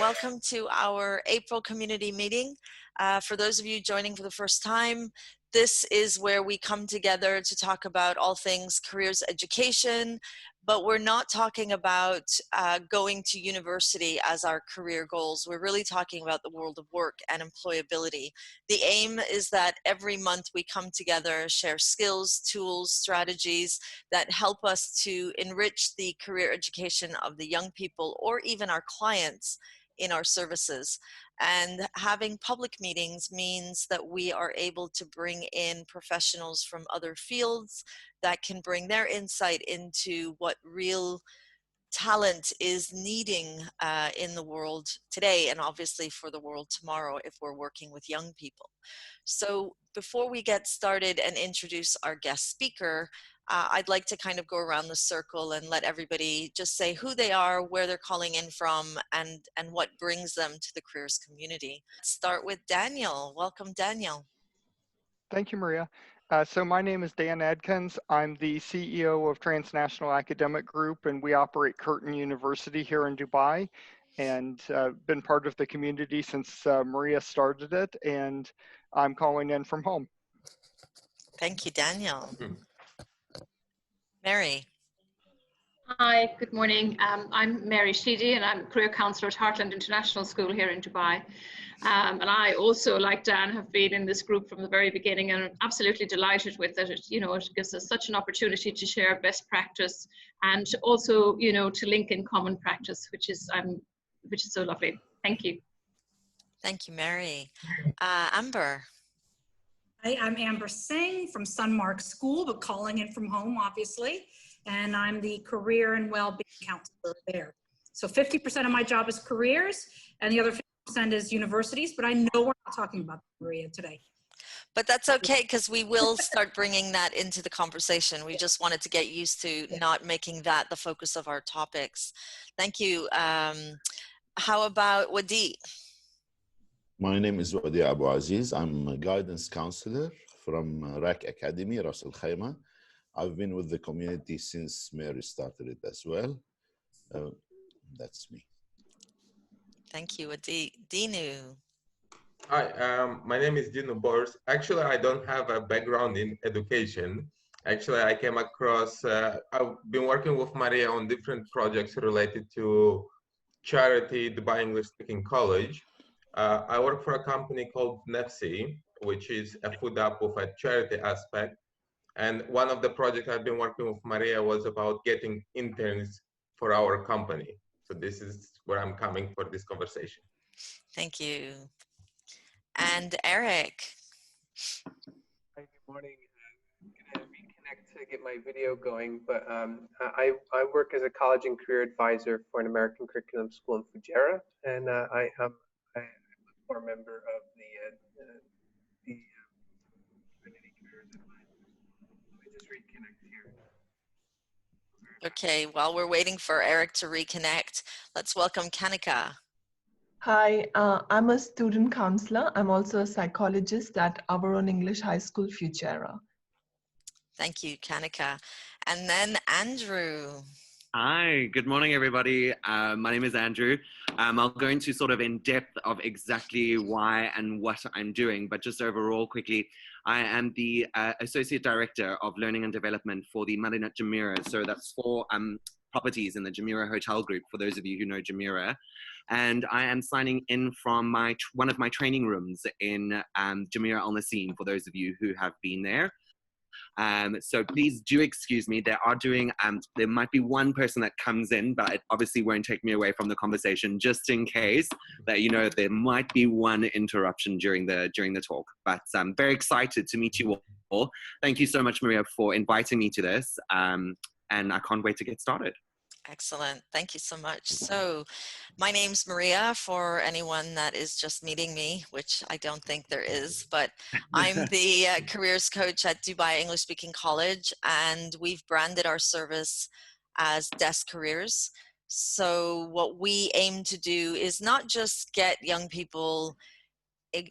Welcome to our April community meeting. For those of you joining for the first time, this is where we come together to talk about all things careers education, but we're not talking about going to university as our career goals. We're really talking about the world of work and employability. The aim is that every month we come together, share skills, tools, strategies that help us to enrich the career education of the young people or even our clients in our services. And having public meetings means that we are able to bring in professionals from other fields that can bring their insight into what real talent is needing in the world today, and obviously for the world tomorrow if we're working with young people. So before we get started and introduce our guest speaker, I'd like to kind of go around the circle and let everybody just say who they are, where they're calling in from, and what brings them to the careers community. Let's start with Daniel. Welcome, Daniel. Thank you, Maria. So my name is Dan Adkins. I'm the CEO of Transnational Academic Group, and we operate Curtin University here in Dubai, and been part of the community since Maria started it, and I'm calling in from home. Thank you, Daniel. Mary. Hi, good morning. I'm Mary Sheedy, and I'm Career Counsellor at Heartland International School here in Dubai. And I also, like Dan, have been in this group from the very beginning, and I'm absolutely delighted with it. You know, it gives us such an opportunity to share best practice and also, you know, to link in common practice, which is so lovely. Thank you. Thank you, Mary. Amber. Hi, I'm Amber Singh from Sunmark School, but calling in from home, obviously. And I'm the career and well-being counselor there. So 50% of my job is careers, and the other 50% is universities, but I know we're not talking about Maria today. But that's okay, because we will start bringing that into the conversation. We just wanted to get used to not making that the focus of our topics. Thank you. How about Wadi? My name is Wadi Abu Aziz. I'm a guidance counselor from RAC Academy, Ras Al Khaimah. I've been with the community since Mary started it as well. That's me. Thank you, Wadi. Dinu. Hi, my name is Dinu Bors. Actually, I don't have a background in education. Actually, I came across, I've been working with Maria on different projects related to charity, Dubai English Speaking College. I work for a company called Nefsi, which is a food app with a charity aspect. And one of the projects I've been working with Maria was about getting interns for our company. So this is where I'm coming for this conversation. Thank you. And Eric. Hi, good morning. I'm going to reconnect to get my video going, but I work as a college and career advisor for an American curriculum school in Fujairah, and I'm a core member of the Community Careers Advisors. Let me just reconnect here. Okay, while we're waiting for Eric to reconnect, let's welcome Kanika. Hi, I'm a student counselor. I'm also a psychologist at our own English high school, Fujairah. Thank you, Kanika. And then Andrew. Hi, good morning, everybody. My name is Andrew. I'll go into sort of in depth of exactly why and what I'm doing, but just overall quickly, I am the Associate Director of Learning and Development for the Madinat Jumeirah. So that's 4 properties in the Jumeirah Hotel Group, for those of you who know Jumeirah. And I am signing in from one of my training rooms in Jumeirah Al Naseem, for those of you who have been there. So please do excuse me. There might be one person that comes in, but it obviously won't take me away from the conversation, just in case that, you know, there might be one interruption during the talk. But I'm very excited to meet you all. Thank you so much, Maria, for inviting me to this. And I can't wait to get started. Excellent. Thank you so much. So my name's Maria, for anyone that is just meeting me, which I don't think there is, but I'm the careers coach at Dubai English Speaking College, and we've branded our service as Desk Careers. So what we aim to do is not just get young people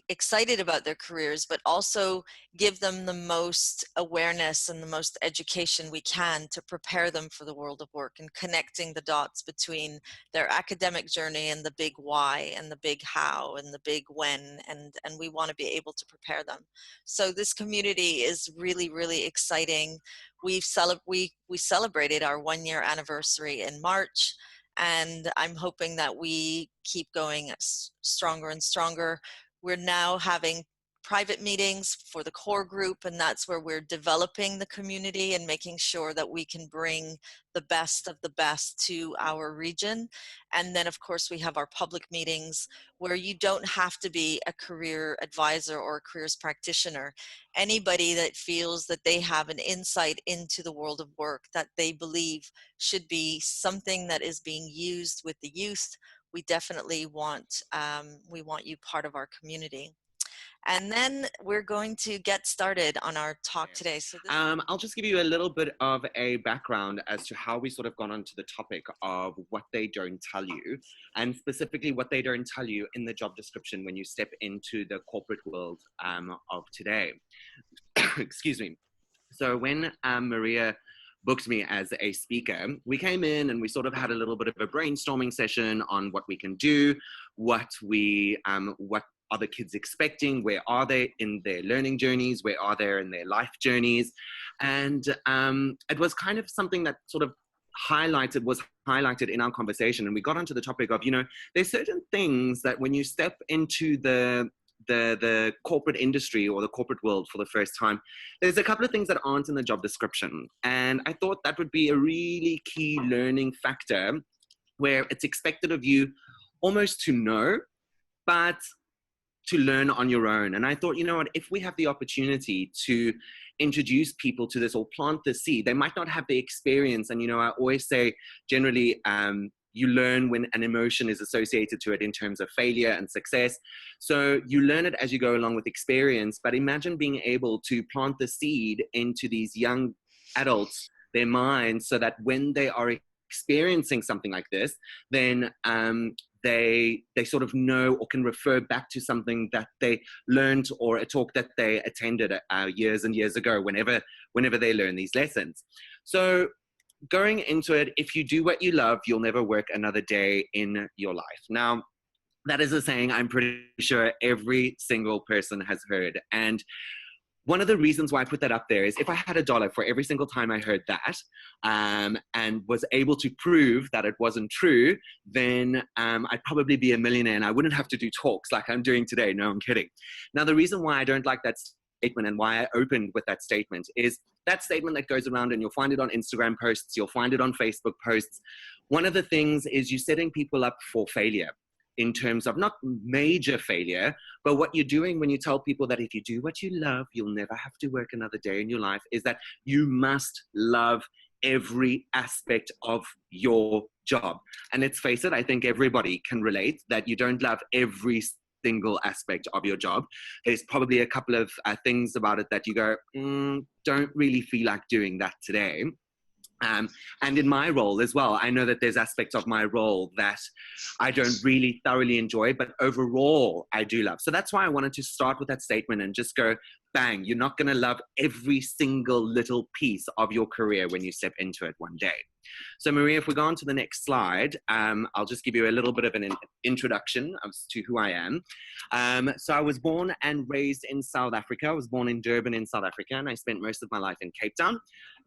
excited about their careers, but also give them the most awareness and the most education we can to prepare them for the world of work, and connecting the dots between their academic journey and the big why and the big how and the big when, and we want to be able to prepare them. So this community is really, really exciting. We celebrated our 1-year anniversary in March, and I'm hoping that we keep going stronger and stronger. We're now having private meetings for the core group, and that's where we're developing the community and making sure that we can bring the best of the best to our region. And then of course we have our public meetings where you don't have to be a career advisor or a careers practitioner. Anybody that feels that they have an insight into the world of work that they believe should be something that is being used with the youth, we definitely want you part of our community. And then we're going to get started on our talk today. So I'll just give you a little bit of a background as to how we sort of gone onto the topic of what they don't tell you, and specifically what they don't tell you in the job description when you step into the corporate world of today. Excuse me. So when Maria booked me as a speaker, we came in and we sort of had a little bit of a brainstorming session on what we can do, what are the kids expecting, where are they in their learning journeys, where are they in their life journeys. And it was kind of something that sort of was highlighted in our conversation. And we got onto the topic of, there's certain things that when you step into the corporate industry or the corporate world for the first time, there's a couple of things that aren't in the job description. And I thought that would be a really key learning factor, where it's expected of you almost to know, but to learn on your own. And I thought, if we have the opportunity to introduce people to this or plant the seed, they might not have the experience. And, I always say, generally, you learn when an emotion is associated to it in terms of failure and success. So you learn it as you go along with experience, but imagine being able to plant the seed into these young adults, their minds, so that when they are experiencing something like this, then they sort of know or can refer back to something that they learned or a talk that they attended years and years ago, whenever they learn these lessons. So going into it, if you do what you love, you'll never work another day in your life. Now, that is a saying I'm pretty sure every single person has heard. And one of the reasons why I put that up there is if I had $1 for every single time I heard that and was able to prove that it wasn't true, then I'd probably be a millionaire and I wouldn't have to do talks like I'm doing today. No, I'm kidding. Now, the reason why I don't like that statement and why I opened with that statement is that statement that goes around, and you'll find it on Instagram posts, you'll find it on Facebook posts. One of the things is you're setting people up for failure, in terms of not major failure, but what you're doing when you tell people that if you do what you love, you'll never have to work another day in your life, is that you must love every aspect of your job. And let's face it, I think everybody can relate that you don't love every single aspect of your job. There's probably a couple of things about it that you go, don't really feel like doing that today. And in my role as well, I know that there's aspects of my role that I don't really thoroughly enjoy, but overall I do love. So that's why I wanted to start with that statement and just go, bang, you're not going to love every single little piece of your career when you step into it one day. So Maria, if we go on to the next slide, I'll just give you a little bit of an introduction as to who I am. So I was born and raised in South Africa. I was born in Durban in South Africa, and I spent most of my life in Cape Town.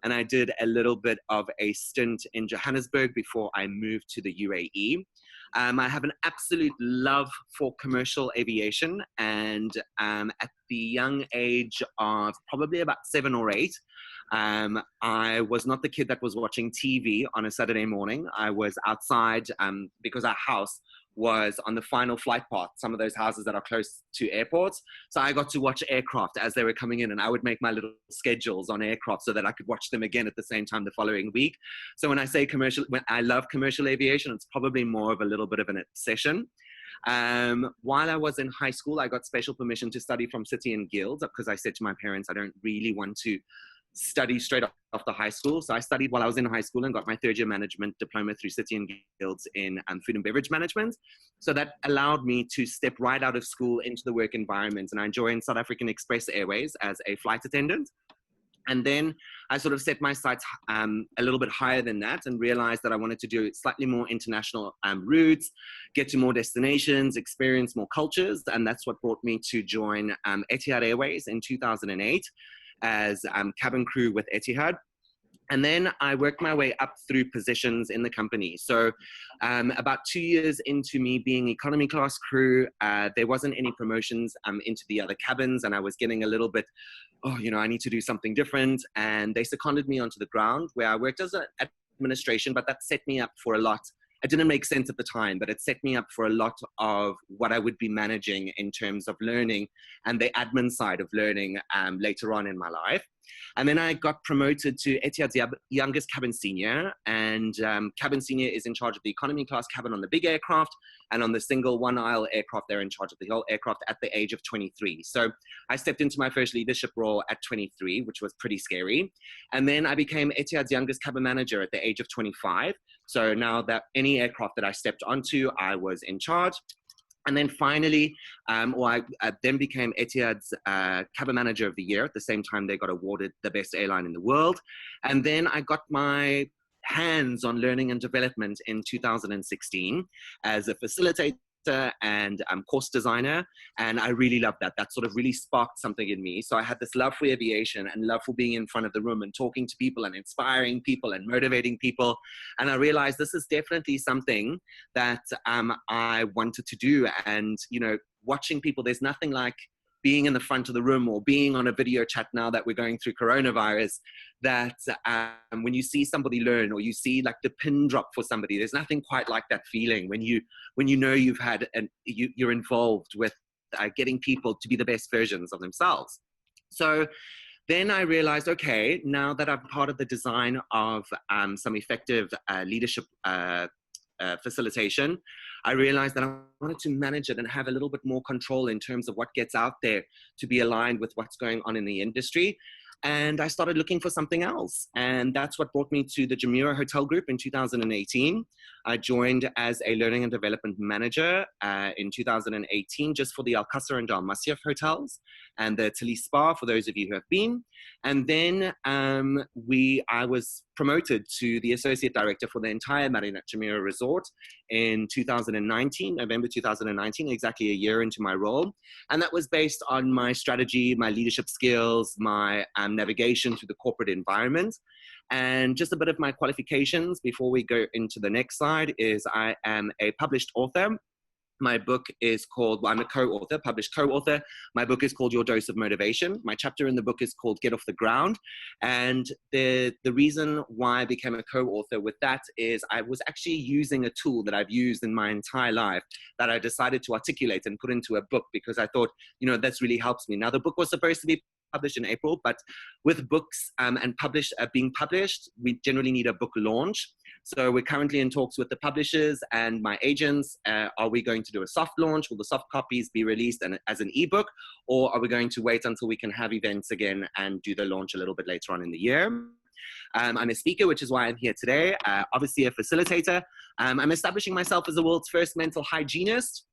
And I did a little bit of a stint in Johannesburg before I moved to the UAE. I have an absolute love for commercial aviation, and at the young age of probably about 7 or 8, I was not the kid that was watching TV on a Saturday morning. I was outside because our house was on the final flight path, some of those houses that are close to airports. So I got to watch aircraft as they were coming in, and I would make my little schedules on aircraft so that I could watch them again at the same time the following week. So when I say commercial, when I love commercial aviation, it's probably more of a little bit of an obsession. While I was in high school, I got special permission to study from City and Guilds because I said to my parents, I don't really want to study straight off the high school. So I studied while I was in high school and got my third year management diploma through City and Guilds in food and beverage management. So that allowed me to step right out of school into the work environment. And I joined South African Express Airways as a flight attendant. And then I sort of set my sights a little bit higher than that and realized that I wanted to do slightly more international routes, get to more destinations, experience more cultures. And that's what brought me to join Etihad Airways in 2008 as cabin crew with Etihad. And then I worked my way up through positions in the company. So about 2 years into me being economy class crew, there wasn't any promotions into the other cabins, and I was getting a little bit, oh, you know, I need to do something different. And they seconded me onto the ground where I worked as an administration, but that set me up for a lot. It didn't make sense at the time, but it set me up for a lot of what I would be managing in terms of learning and the admin side of learning later on in my life. And then I got promoted to Etihad's youngest cabin senior, and cabin senior is in charge of the economy class cabin on the big aircraft, and on the single one aisle aircraft, they're in charge of the whole aircraft at the age of 23. So I stepped into my first leadership role at 23, which was pretty scary. And then I became Etihad's youngest cabin manager at the age of 25. So now that any aircraft that I stepped onto, I was in charge. And then finally, I then became Etihad's cabin manager of the year. At the same time, they got awarded the best airline in the world. And then I got my hands on learning and development in 2016 as a facilitator and course designer. And I really loved that. That sort of really sparked something in me. So I had this love for aviation and love for being in front of the room and talking to people and inspiring people and motivating people. And I realized this is definitely something that I wanted to do. And, you know, watching people, there's nothing like being in the front of the room or being on a video chat now that we're going through coronavirus, that when you see somebody learn or you see like the pin drop for somebody, there's nothing quite like that feeling when you know you've had and you're involved with getting people to be the best versions of themselves. So then I realized, okay, now that I'm part of the design of some effective leadership facilitation, I realized that I wanted to manage it and have a little bit more control in terms of what gets out there to be aligned with what's going on in the industry. And I started looking for something else. And that's what brought me to the Jumeirah Hotel Group in 2018. I joined as a learning and development manager in 2018, just for the Al Qasr and Al Masyaf hotels and the Tilly Spa, for those of you who have been. And then I was promoted to the associate director for the entire Marinat Jumeirah Resort in 2019, November 2019, exactly a year into my role. And that was based on my strategy, my leadership skills, my navigation through the corporate environment. And just a bit of my qualifications before we go into the next slide is I am a published author. My book is called, well, I'm a co-author, published co-author. My book is called Your Dose of Motivation. My chapter in the book is called Get Off the Ground. And the reason why I became a co-author with that is I was actually using a tool that I've used in my entire life that I decided to articulate and put into a book because I thought, you know, that's really helps me. Now, the book was supposed to be published in April, but with books and being published, we generally need a book launch. So we're currently in talks with the publishers and my agents. Are we going to do a soft launch? Will the soft copies be released as an ebook? Or are we going to wait until we can have events again and do the launch a little bit later on in the year? I'm a speaker, which is why I'm here today. Obviously a facilitator. I'm establishing myself as the world's first mental hygienist.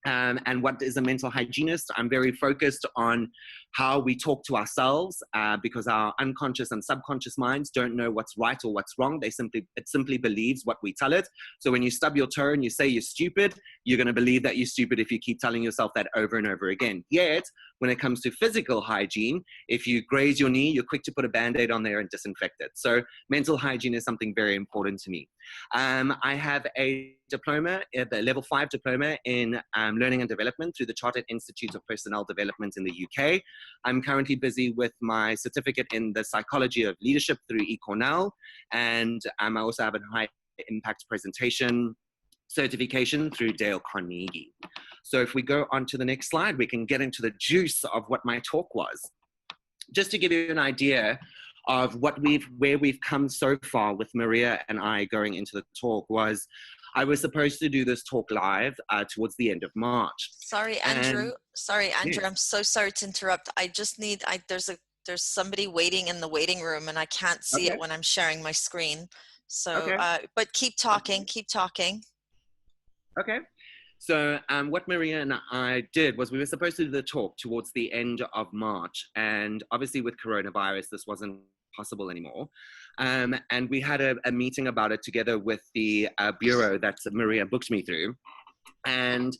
And what is a mental hygienist? I'm very focused on how we talk to ourselves because our unconscious and subconscious minds don't know what's right or what's wrong. It simply believes what we tell it. So when you stub your toe and you say you're stupid, you're going to believe that you're stupid if you keep telling yourself that over and over again. Yet, when it comes to physical hygiene, if you graze your knee, you're quick to put a Band-Aid on there and disinfect it. So mental hygiene is something very important to me. I have a diploma, the level 5 diploma in learning and development through the Chartered Institute of Personnel Development in the UK. I'm currently busy with my certificate in the psychology of leadership through eCornell. And I also have a high impact presentation certification through Dale Carnegie. So if we go on to the next slide, we can get into the juice of what my talk was. Just to give you an idea of where we've come so far with Maria and I going into the talk was, I was supposed to do this talk live towards the end of March. Sorry, Andrew. And, sorry, Andrew. yes. I'm so sorry to interrupt. I just need, there's a There's somebody waiting in the waiting room and I can't see Okay. it when I'm sharing my screen. So, Okay. but keep talking, keep talking. Okay. So what Maria and I did was we were supposed to do the talk towards the end of March. And obviously with coronavirus, this wasn't possible anymore. And we had a meeting about it together with the bureau that Maria booked me through. And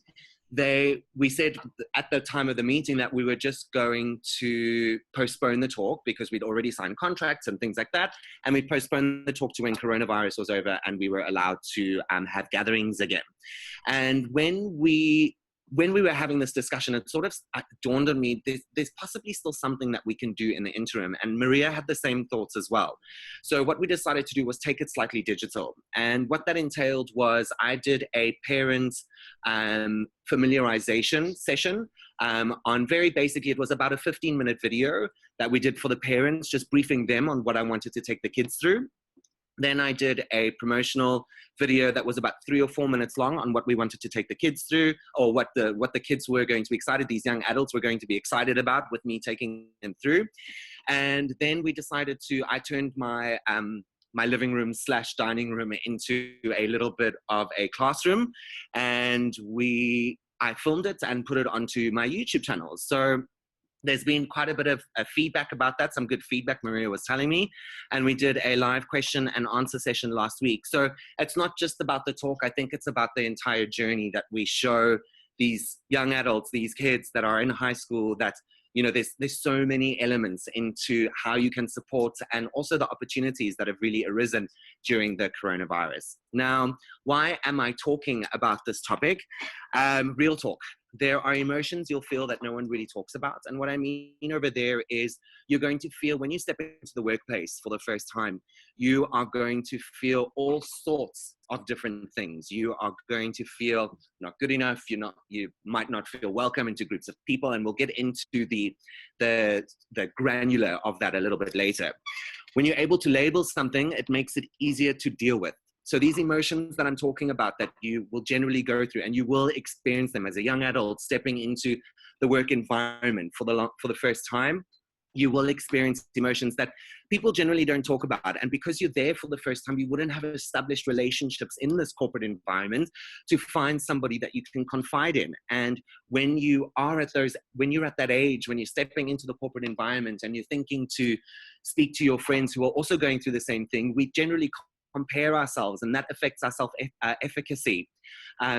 we said at the time of the meeting that we were just going to postpone the talk because we'd already signed contracts and things like that. And we postponed the talk to when coronavirus was over and we were allowed to have gatherings again. And when we were having this discussion, it sort of dawned on me, there's possibly still something that we can do in the interim. And Maria had the same thoughts as well. So what we decided to do was take it slightly digital. And what that entailed was I did a parent familiarization session on very basically, it was about a 15-minute video that we did for the parents, just briefing them on what I wanted to take the kids through. Then I did a promotional video that was about 3 or 4 minutes long on what we wanted to take the kids through, or what the kids were going to be excited, these young adults were going to be excited about with me taking them through. And then we decided I turned my my living room / dining room into a little bit of a classroom, and I filmed it and put it onto my YouTube channel. So there's been quite a bit of feedback about that, some good feedback Maria was telling me. And we did a live question and answer session last week. So it's not just about the talk, I think it's about the entire journey that we show these young adults, these kids that are in high school, that, you know, there's so many elements into how you can support, and also the opportunities that have really arisen during the coronavirus. Now, why am I talking about this topic? Real talk. There are emotions you'll feel that no one really talks about. And what I mean over there is you're going to feel when you step into the workplace for the first time, you are going to feel all sorts of different things. You are going to feel not good enough. You might not feel welcome into groups of people. And we'll get into the granular of that a little bit later. When you're able to label something, it makes it easier to deal with. So these emotions that I'm talking about that you will generally go through, and you will experience them as a young adult stepping into the work environment for the first time, you will experience emotions that people generally don't talk about. And because you're there for the first time, you wouldn't have established relationships in this corporate environment to find somebody that you can confide in. And when you're at that age, when you're stepping into the corporate environment and you're thinking to speak to your friends who are also going through the same thing, we generally compare ourselves, and that affects our self-efficacy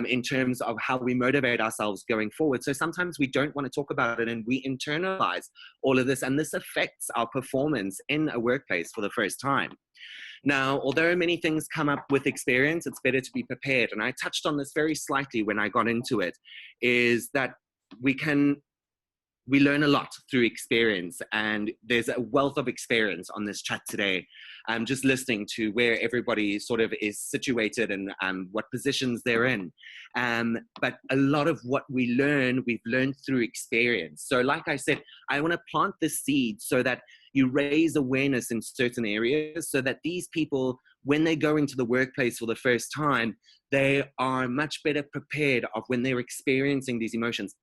in terms of how we motivate ourselves going forward. So sometimes we don't want to talk about it, and we internalize all of this, and this affects our performance in a workplace for the first time. Now, although many things come up with experience, it's better to be prepared. And I touched on this very slightly when I got into it, is that we learn a lot through experience, and there's a wealth of experience on this chat today. I'm just listening to where everybody sort of is situated and what positions they're in. But a lot of what we've learned through experience. So like I said, I want to plant this seed so that you raise awareness in certain areas, so that these people, when they go into the workplace for the first time, they are much better prepared of when they're experiencing these emotions.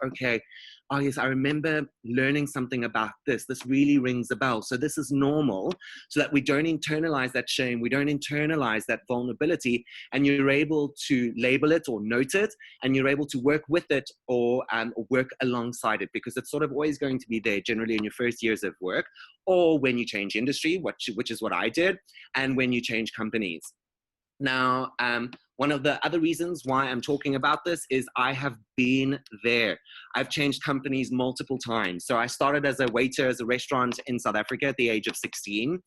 Okay. Oh yes, I remember learning something about this. This really rings a bell. So this is normal, so that we don't internalize that shame. We don't internalize that vulnerability, and you're able to label it or note it, and you're able to work with it or work alongside it, because it's sort of always going to be there generally in your first years of work, or when you change industry, which is what I did, and when you change companies. Now, one of the other reasons why I'm talking about this is I have been there. I've changed companies multiple times. So I started as a waiter at a restaurant in South Africa at the age of 16.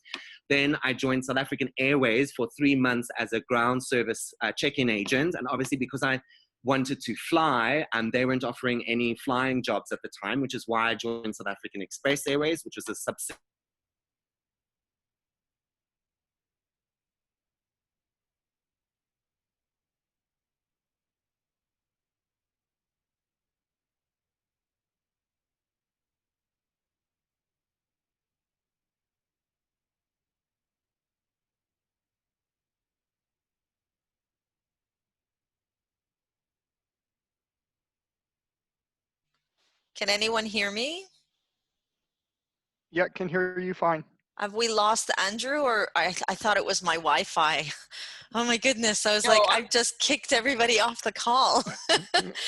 Then I joined South African Airways for 3 months as a ground service check-in agent. And obviously because I wanted to fly, and they weren't offering any flying jobs at the time, which is why I joined South African Express Airways, which was a subsidiary. Can anyone hear me? Yeah, can hear you fine. Have we lost Andrew, or I thought it was my Wi-Fi? Oh my goodness, I was No, like, I've just kicked everybody off the call.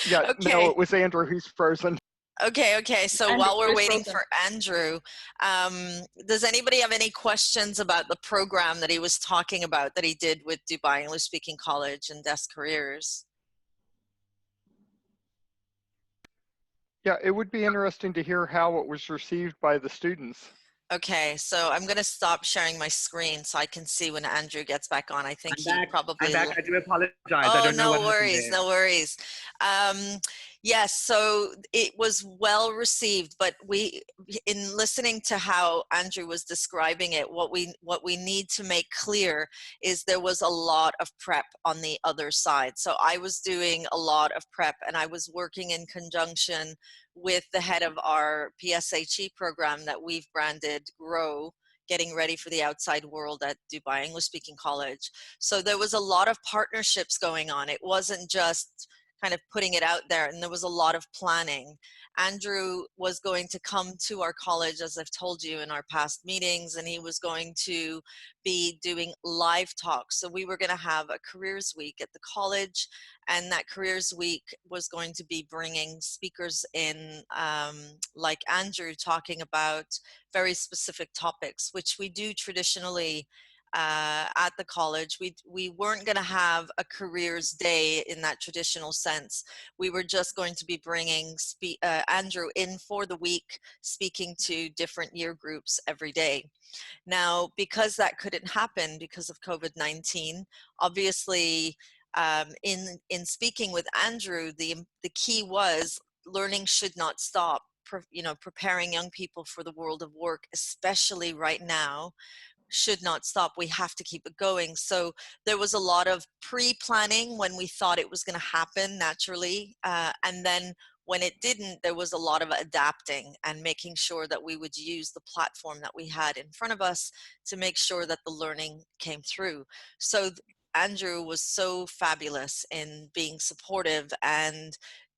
Yeah, no, Okay. it was Andrew who's frozen. Okay. So Andrew while we're is waiting frozen. for Andrew, does anybody have any questions about the program that he was talking about that he did with Dubai English Speaking College and Desk Careers? Yeah, it would be interesting to hear how it was received by the students. Okay, so I'm going to stop sharing my screen so I can see when Andrew gets back on. I think I'm he back. probably... I'm back. I do apologize. I Oh, don't know what no happened worries, there. no worries. Yes, so it was well received, but in listening to how Andrew was describing it, what we need to make clear is there was a lot of prep on the other side. So I was doing a lot of prep, and I was working in conjunction with the head of our PSHE program that we've branded Grow, getting ready for the outside world at Dubai English Speaking College. So there was a lot of partnerships going on. It wasn't just kind of putting it out there, and there was a lot of planning. Andrew was going to come to our college, as I've told you in our past meetings, and he was going to be doing live talks. So we were going to have a careers week at the college, and that careers week was going to be bringing speakers in, like Andrew, talking about very specific topics, which we do traditionally at the college. We weren't going to have a careers day in that traditional sense. We were just going to be bringing Andrew in for the week, speaking to different year groups every day. Now, because that couldn't happen because of COVID-19, obviously, in speaking with Andrew, the key was learning should not stop. Preparing young people for the world of work, especially right now, should not stop. We have to keep it going. So there was a lot of pre-planning when we thought it was going to happen naturally. And then when it didn't, there was a lot of adapting and making sure that we would use the platform that we had in front of us to make sure that the learning came through. So Andrew was so fabulous in being supportive, and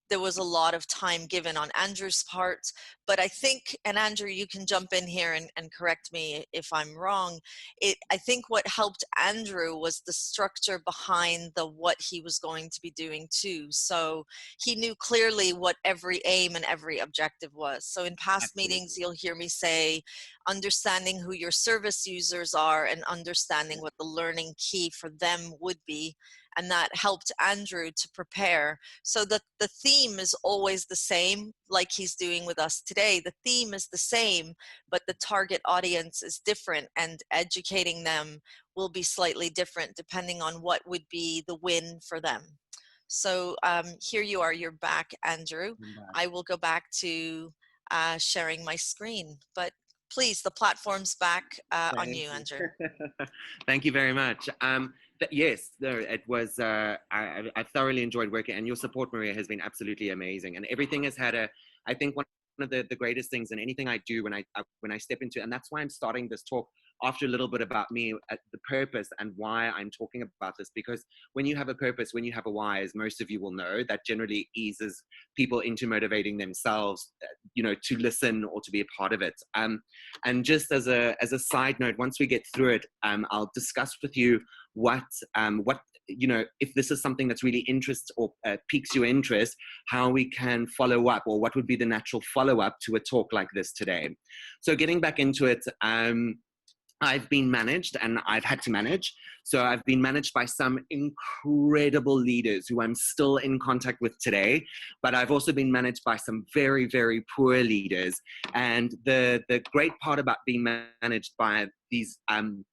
there was a lot of time given on Andrew's part. But I think, and Andrew, you can jump in here and correct me if I'm wrong, I think what helped Andrew was the structure behind what he was going to be doing too. So he knew clearly what every aim and every objective was. So in past meetings, you'll hear me say, understanding who your service users are and understanding what the learning key for them would be. And that helped Andrew to prepare, so that the theme is always the same, like he's doing with us today. The theme is the same, but the target audience is different, and educating them will be slightly different depending on what would be the win for them. So here you are, you're back, Andrew. I will go back to sharing my screen, but please, the platform's back on you, Andrew. Thank you very much. Yes, it was, I thoroughly enjoyed working, and your support, Maria, has been absolutely amazing. And everything has had I think one of the greatest things in anything I do when I step into, and that's why I'm starting this talk after a little bit about me, the purpose and why I'm talking about this, because when you have a purpose, when you have a why, as most of you will know, that generally eases people into motivating themselves, to listen or to be a part of it. And just as a side note, once we get through it, I'll discuss with you what if this is something that's really interests or piques your interest, how we can follow up, or what would be the natural follow-up to a talk like this today. So getting back into it, I've been managed, and I've had to manage. So I've been managed by some incredible leaders who I'm still in contact with today, but I've also been managed by some very, very poor leaders. And the great part about being managed by these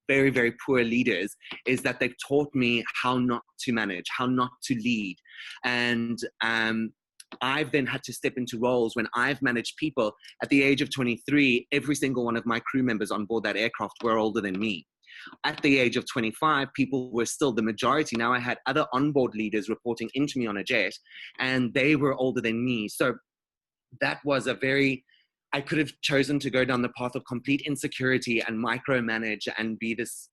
very, very poor leaders is that they've taught me how not to manage, how not to lead. And I've then had to step into roles when I've managed people. At the age of 23, every single one of my crew members on board that aircraft were older than me. At the age of 25, people were still the majority. Now I had other onboard leaders reporting into me on a jet, and they were older than me. So that was I could have chosen to go down the path of complete insecurity and micromanage and be this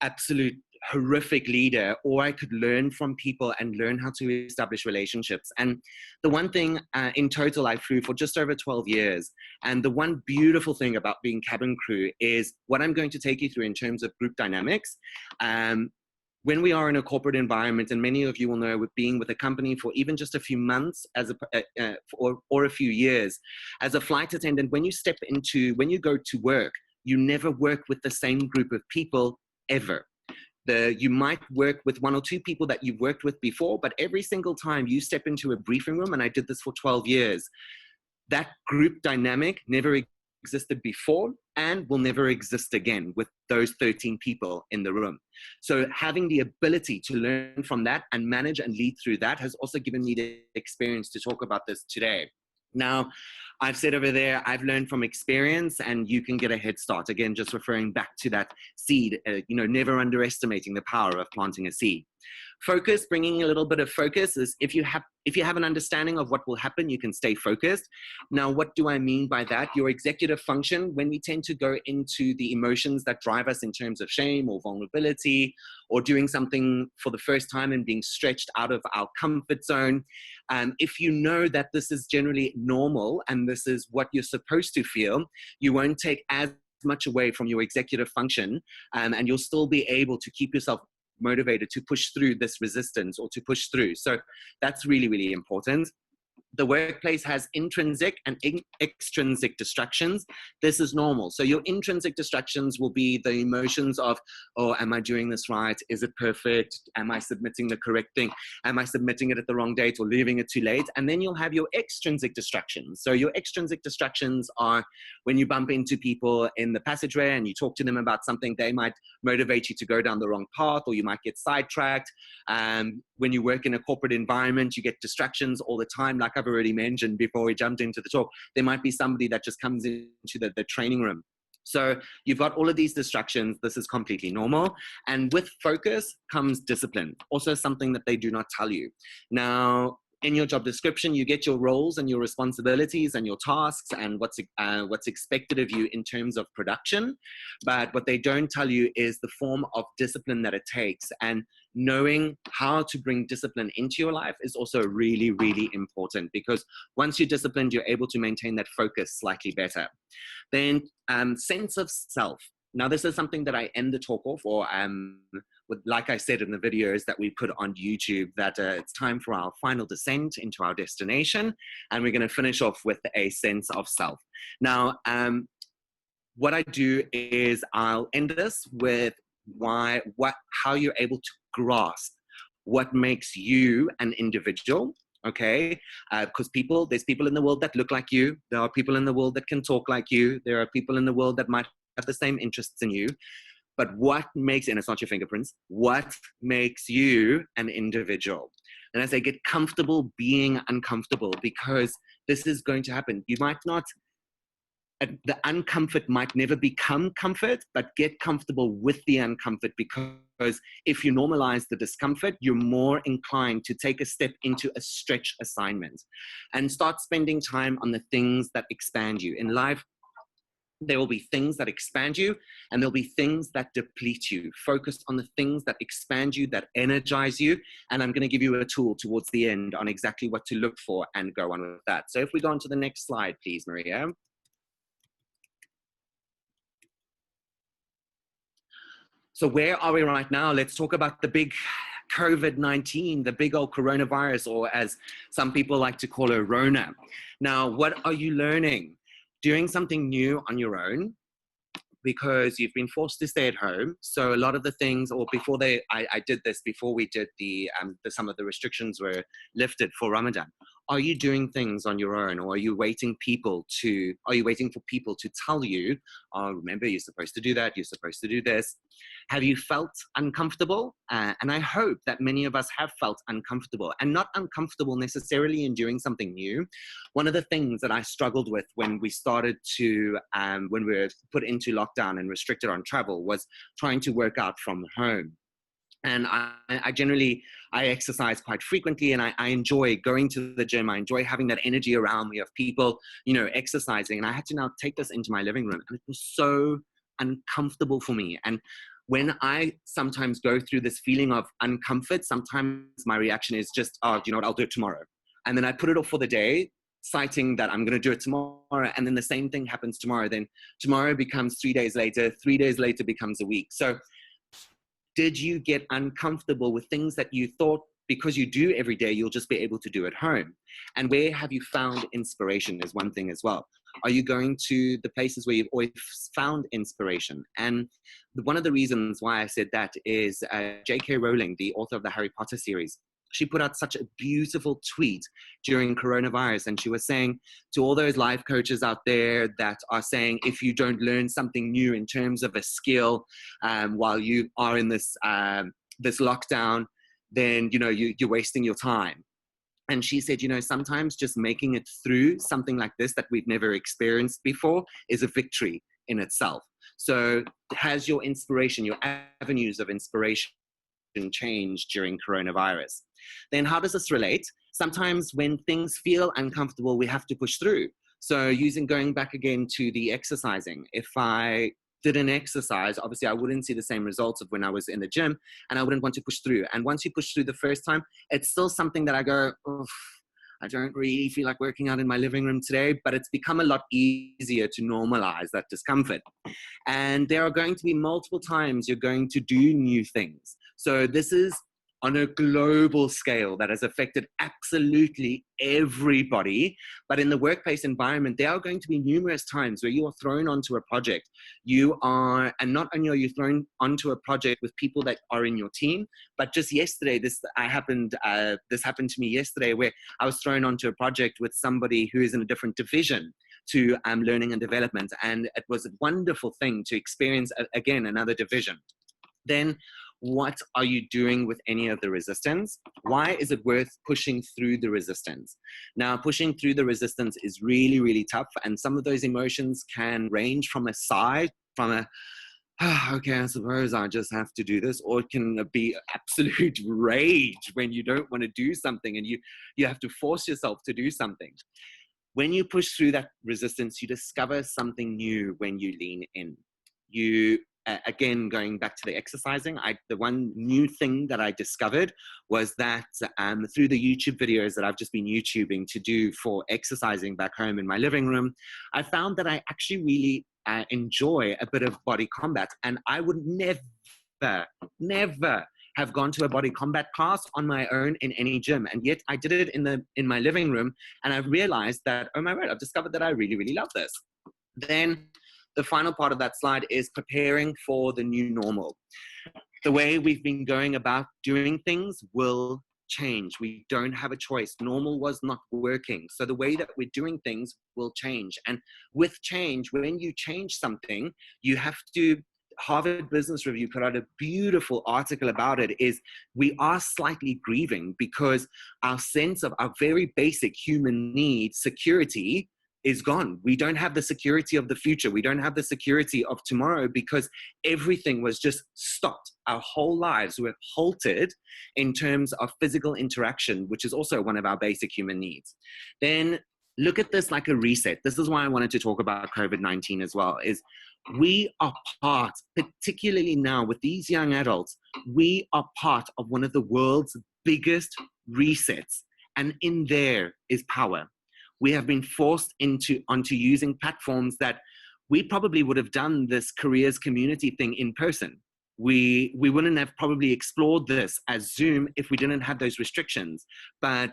absolute horrific leader, or I could learn from people and learn how to establish relationships. And the one thing in total, I flew for just over 12 years. And the one beautiful thing about being cabin crew is what I'm going to take you through in terms of group dynamics. When we are in a corporate environment, and many of you will know, with being with a company for even just a few months or a few years, as a flight attendant, when you go to work, you never work with the same group of people ever. You might work with one or two people that you've worked with before, but every single time you step into a briefing room, and I did this for 12 years, that group dynamic never existed before and will never exist again with those 13 people in the room. So having the ability to learn from that and manage and lead through that has also given me the experience to talk about this today. Now, I've said over there, I've learned from experience, and you can get a head start. Again, just referring back to that seed, never underestimating the power of planting a seed. Focus, bringing a little bit of focus, is if you have an understanding of what will happen, you can stay focused. Now, what do I mean by that? Your executive function, when we tend to go into the emotions that drive us in terms of shame or vulnerability, or doing something for the first time and being stretched out of our comfort zone, if you know that this is generally normal and this is what you're supposed to feel, you won't take as much away from your executive function, and you'll still be able to keep yourself motivated to push through this resistance or to push through. So that's really, really important. The workplace has intrinsic and extrinsic distractions. This is normal. So your intrinsic distractions will be the emotions of, oh, am I doing this right? Is it perfect? Am I submitting the correct thing? Am I submitting it at the wrong date or leaving it too late? And then you'll have your extrinsic distractions. So your extrinsic distractions are when you bump into people in the passageway and you talk to them about something, they might motivate you to go down the wrong path, or you might get sidetracked. When you work in a corporate environment, you get distractions all the time. Like I've already mentioned before we jumped into the talk, there might be somebody that just comes into the training room. So you've got all of these distractions. This is completely normal. And with focus comes discipline, also something that they do not tell you. Now, in your job description, you get your roles and your responsibilities and your tasks and what's expected of you in terms of production. But what they don't tell you is the form of discipline that it takes. And knowing how to bring discipline into your life is also really, really important, because once you're disciplined, you're able to maintain that focus slightly better. Then sense of self. Now, this is something that I end the talk off, or like I said in the videos that we put on YouTube, that it's time for our final descent into our destination, and we're going to finish off with a sense of self. Now, what I do is I'll end this with how you're able to grasp what makes you an individual. Okay, because there's people in the world that look like you. There are people in the world that can talk like you. There are people in the world that might have the same interests in you. But what makes, and it's not your fingerprints, what makes you an individual? And as I get comfortable being uncomfortable, because this is going to happen. You might not, the uncomfort might never become comfort, but get comfortable with the uncomfort, because if you normalize the discomfort, you're more inclined to take a step into a stretch assignment and start spending time on the things that expand you. In life, there will be things that expand you, and there'll be things that deplete you. Focus on the things that expand you, that energize you. And I'm going to give you a tool towards the end on exactly what to look for and go on with that. So if we go on to the next slide, please, Maria. So where are we right now? Let's talk about the big COVID-19, the big old coronavirus, or as some people like to call it, Rona. Now, what are you learning? Doing something new on your own, because you've been forced to stay at home. So a lot of the things, or before I did this before we did some of the restrictions were lifted for Ramadan. Are you doing things on your own, or are you waiting for people to tell you, oh, remember, you're supposed to do that, you're supposed to do this? Have you felt uncomfortable? And I hope that many of us have felt uncomfortable, and not uncomfortable necessarily in doing something new. One of the things that I struggled with when we started to, when we were put into lockdown and restricted on travel, was trying to work out from home. And I generally exercise quite frequently, and I enjoy going to the gym. I enjoy having that energy around me of people, exercising. And I had to now take this into my living room, and it was so uncomfortable for me. And when I sometimes go through this feeling of uncomfort, sometimes my reaction is just, oh, you know what, I'll do it tomorrow. And then I put it off for the day, citing that I'm going to do it tomorrow. And then the same thing happens tomorrow. Then tomorrow becomes 3 days later, 3 days later becomes a week. So did you get uncomfortable with things that you thought because you do every day, you'll just be able to do at home? And where have you found inspiration is one thing as well. Are you going to the places where you've always found inspiration? And one of the reasons why I said that is J.K. Rowling, the author of the Harry Potter series. She put out such a beautiful tweet during coronavirus. And she was saying to all those life coaches out there that are saying, if you don't learn something new in terms of a skill while you are in this lockdown, then, you know, you're wasting your time. And she said, you know, sometimes just making it through something like this that we've never experienced before is a victory in itself. So has your inspiration, your avenues of inspiration changed during coronavirus? Then how does this relate? Sometimes when things feel uncomfortable, we have to push through. So going back again to the exercising, if I did an exercise, obviously I wouldn't see the same results of when I was in the gym, and I wouldn't want to push through. And once you push through the first time, it's still something that I go, oof, I don't really feel like working out in my living room today, but it's become a lot easier to normalize that discomfort. And there are going to be multiple times you're going to do new things. So this is on a global scale that has affected absolutely everybody. But in the workplace environment, there are going to be numerous times where you are thrown onto a project. And not only are you thrown onto a project with people that are in your team, but just yesterday, this happened to me yesterday, where I was thrown onto a project with somebody who is in a different division to learning and development. And it was a wonderful thing to experience, again, another division. Then what are you doing with any of the resistance? Why is it worth pushing through the resistance? Now, pushing through the resistance is really, really tough. And some of those emotions can range from okay, I suppose I just have to do this, or it can be absolute rage when you don't want to do something and you have to force yourself to do something. When you push through that resistance, you discover something new when you lean in. Again, going back to the exercising, the one new thing that I discovered was that through the YouTube videos that I've just been YouTubing to do for exercising back home in my living room, I found that I actually really enjoy a bit of body combat. And I would never have gone to a body combat class on my own in any gym. And yet I did it in my living room. And I realized that, oh my word, I've discovered that I really, really love this. Then the final part of that slide is preparing for the new normal. The way we've been going about doing things will change. We don't have a choice. Normal was not working. So the way that we're doing things will change. And with change, when you change something, you have to, Harvard Business Review put out a beautiful article about it, is we are slightly grieving because our sense of our very basic human need, security, is gone. We don't have the security of the future. We don't have the security of tomorrow because everything was just stopped. Our whole lives were halted in terms of physical interaction, which is also one of our basic human needs. Then look at this like a reset. This is why I wanted to talk about COVID-19 as well, is we are part, particularly now with these young adults, we are part of one of the world's biggest resets. And in there is power. We have been forced onto using platforms that we probably would have done this careers community thing in person. We wouldn't have probably explored this as Zoom if we didn't have those restrictions. But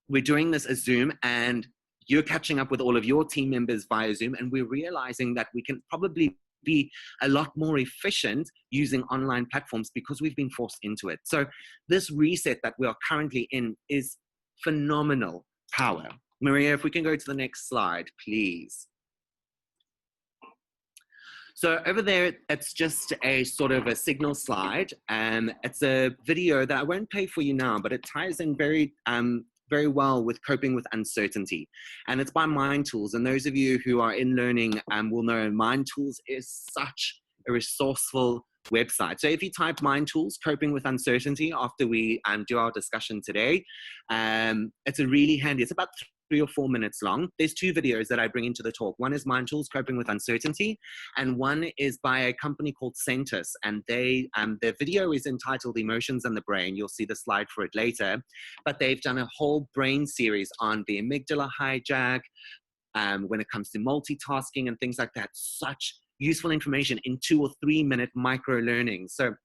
we're doing this as Zoom, and you're catching up with all of your team members via Zoom, and we're realizing that we can probably be a lot more efficient using online platforms because we've been forced into it. So this reset that we are currently in is phenomenal power. Maria, if we can go to the next slide, please. So over there, it's just a sort of a signal slide. It's a video that I won't play for you now, but it ties in very well with coping with uncertainty. And it's by Mind Tools. And those of you who are in learning will know Mind Tools is such a resourceful website. So if you type Mind Tools, Coping with Uncertainty, after we do our discussion today, it's a really handy, it's about 3 or 4 minutes long. There's 2 videos that I bring into the talk. One is Mind Tools, Coping with Uncertainty, and one is by a company called Centus, and they, their video is entitled Emotions and the Brain. You'll see the slide for it later, but they've done a whole brain series on the amygdala hijack, when it comes to multitasking and things like that. Such useful information in 2 or 3 minute micro learning. So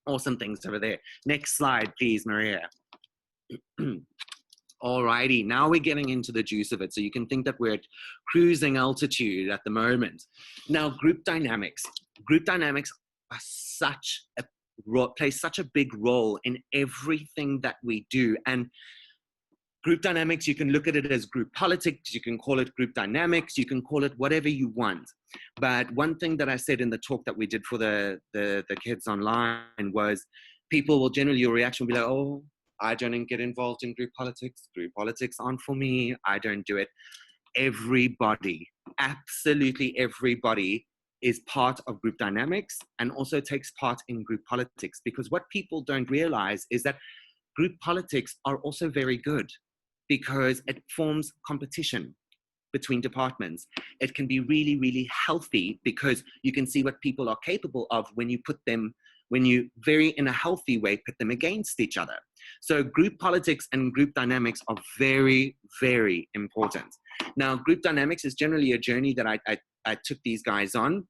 awesome things over there. Next slide, please, Maria. Alrighty, now we're getting into the juice of it. So you can think that we're at cruising altitude at the moment. Now, group dynamics. Group dynamics are play such a big role in everything that we do. And group dynamics, you can look at it as group politics, you can call it group dynamics, you can call it whatever you want. But one thing that I said in the talk that we did for the kids online was, people will generally, your reaction will be like, oh, I don't get involved in group politics. Group politics aren't for me. I don't do it. Everybody, absolutely everybody, is part of group dynamics and also takes part in group politics. Because what people don't realize is that group politics are also very good, because it forms competition between departments. It can be really, really healthy, because you can see what people are capable of when you put them, when you very in a healthy way put them against each other. So group politics and group dynamics are very, very important. Now, group dynamics is generally a journey that I took these guys on.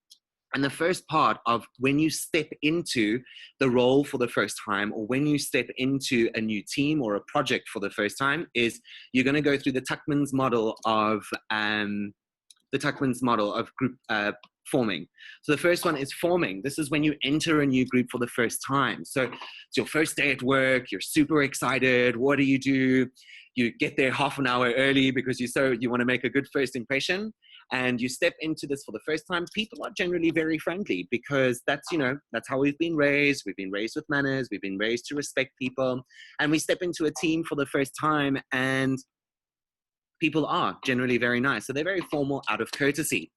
And the first part of when you step into the role for the first time, or when you step into a new team or a project for the first time, is you're going to go through the Tuckman's model of group forming. So the first one is forming. This is when you enter a new group for the first time. So it's your first day at work. You're super excited. What do? You get there half an hour early because you want to make a good first impression. And you step into this for the first time. People are generally very friendly, because that's how we've been raised. We've been raised with manners. We've been raised to respect people. And we step into a team for the first time, and people are generally very nice. So they're very formal out of courtesy.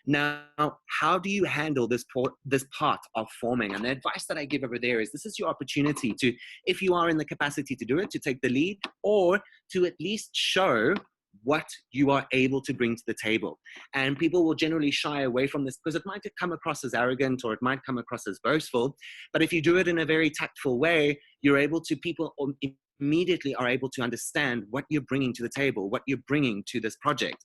Now, how do you handle this part of forming? And the advice that I give over there is, this is your opportunity to, if you are in the capacity to do it, to take the lead, or to at least show what you are able to bring to the table. And people will generally shy away from this because it might come across as arrogant, or it might come across as boastful. But if you do it in a very tactful way, people immediately are able to understand what you're bringing to the table, what you're bringing to this project.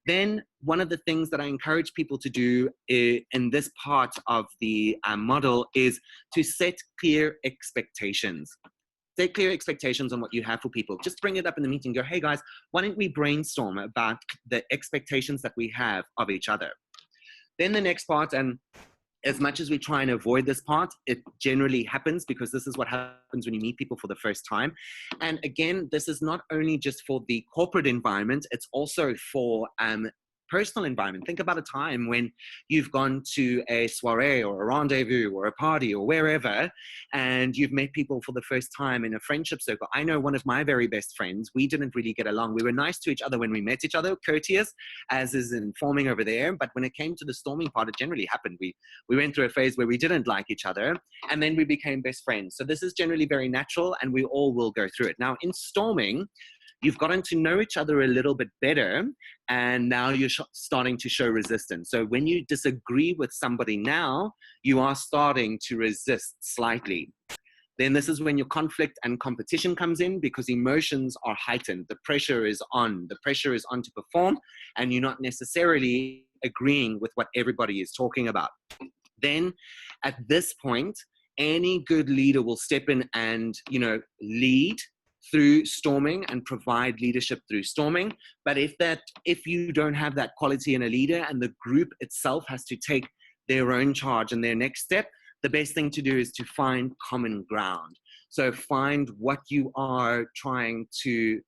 Then one of the things that I encourage people to do in this part of the model is to set clear expectations. Set clear expectations on what you have for people. Just bring it up in the meeting. Go, hey guys, why don't we brainstorm about the expectations that we have of each other? Then the next part, and as much as we try and avoid this part, it generally happens, because this is what happens when you meet people for the first time. And again, this is not only just for the corporate environment, it's also for personal environment. Think about a time when you've gone to a soiree or a rendezvous or a party or wherever, and you've met people for the first time in a friendship circle. I know one of my very best friends, we didn't really get along. We were nice to each other when we met each other, courteous, as is in forming over there. But when it came to the storming part, it generally happened. We went through a phase where we didn't like each other, and then we became best friends. So this is generally very natural, and we all will go through it. Now, in storming, you've gotten to know each other a little bit better, and now you're starting to show resistance. So when you disagree with somebody now, you are starting to resist slightly. Then this is when your conflict and competition comes in, because emotions are heightened. The pressure is on. The pressure is on to perform, and you're not necessarily agreeing with what everybody is talking about. Then at this point, any good leader will step in and, lead through storming and provide leadership through storming. But if you don't have that quality in a leader, and the group itself has to take their own charge and their next step, the best thing to do is to find common ground. So find what you are trying to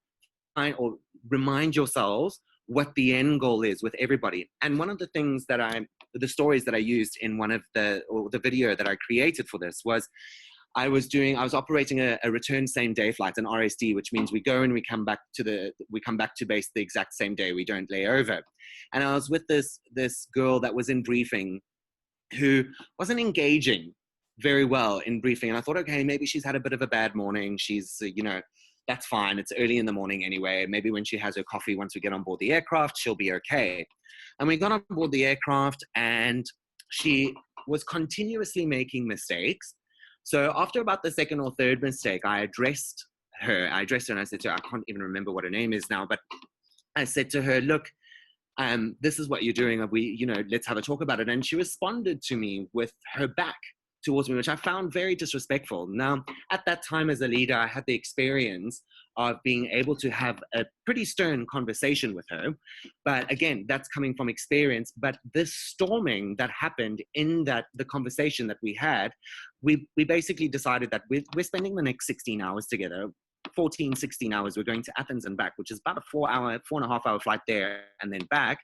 find, or remind yourselves what the end goal is with everybody. And one of the things the stories that I used in one of the video that I created for this was, I was operating a return same day flight, an RSD, which means we go and we come back to base the exact same day. We don't lay over. And I was with this girl that was in briefing, who wasn't engaging. very well in briefing. And I thought, okay, maybe she's had a bit of a bad morning. She's, you know, that's fine. It's early in the morning anyway. Maybe when she has her coffee, once we get on board the aircraft, she'll be okay. And we got on board the aircraft and she was continuously making mistakes. So after about the second or third mistake, I addressed her and I said to her, I can't even remember what her name is now, but I said to her, look, this is what you're doing. Let's have a talk about it. And she responded to me with her back towards me, which I found very disrespectful. Now, at that time as a leader, I had the experience of being able to have a pretty stern conversation with her. But again, that's coming from experience. But this storming that happened in the conversation that we had, we basically decided that we're spending the next 16 hours together. 14, 16 hours. We're going to Athens and back, which is about a 4.5 hour flight there and then back.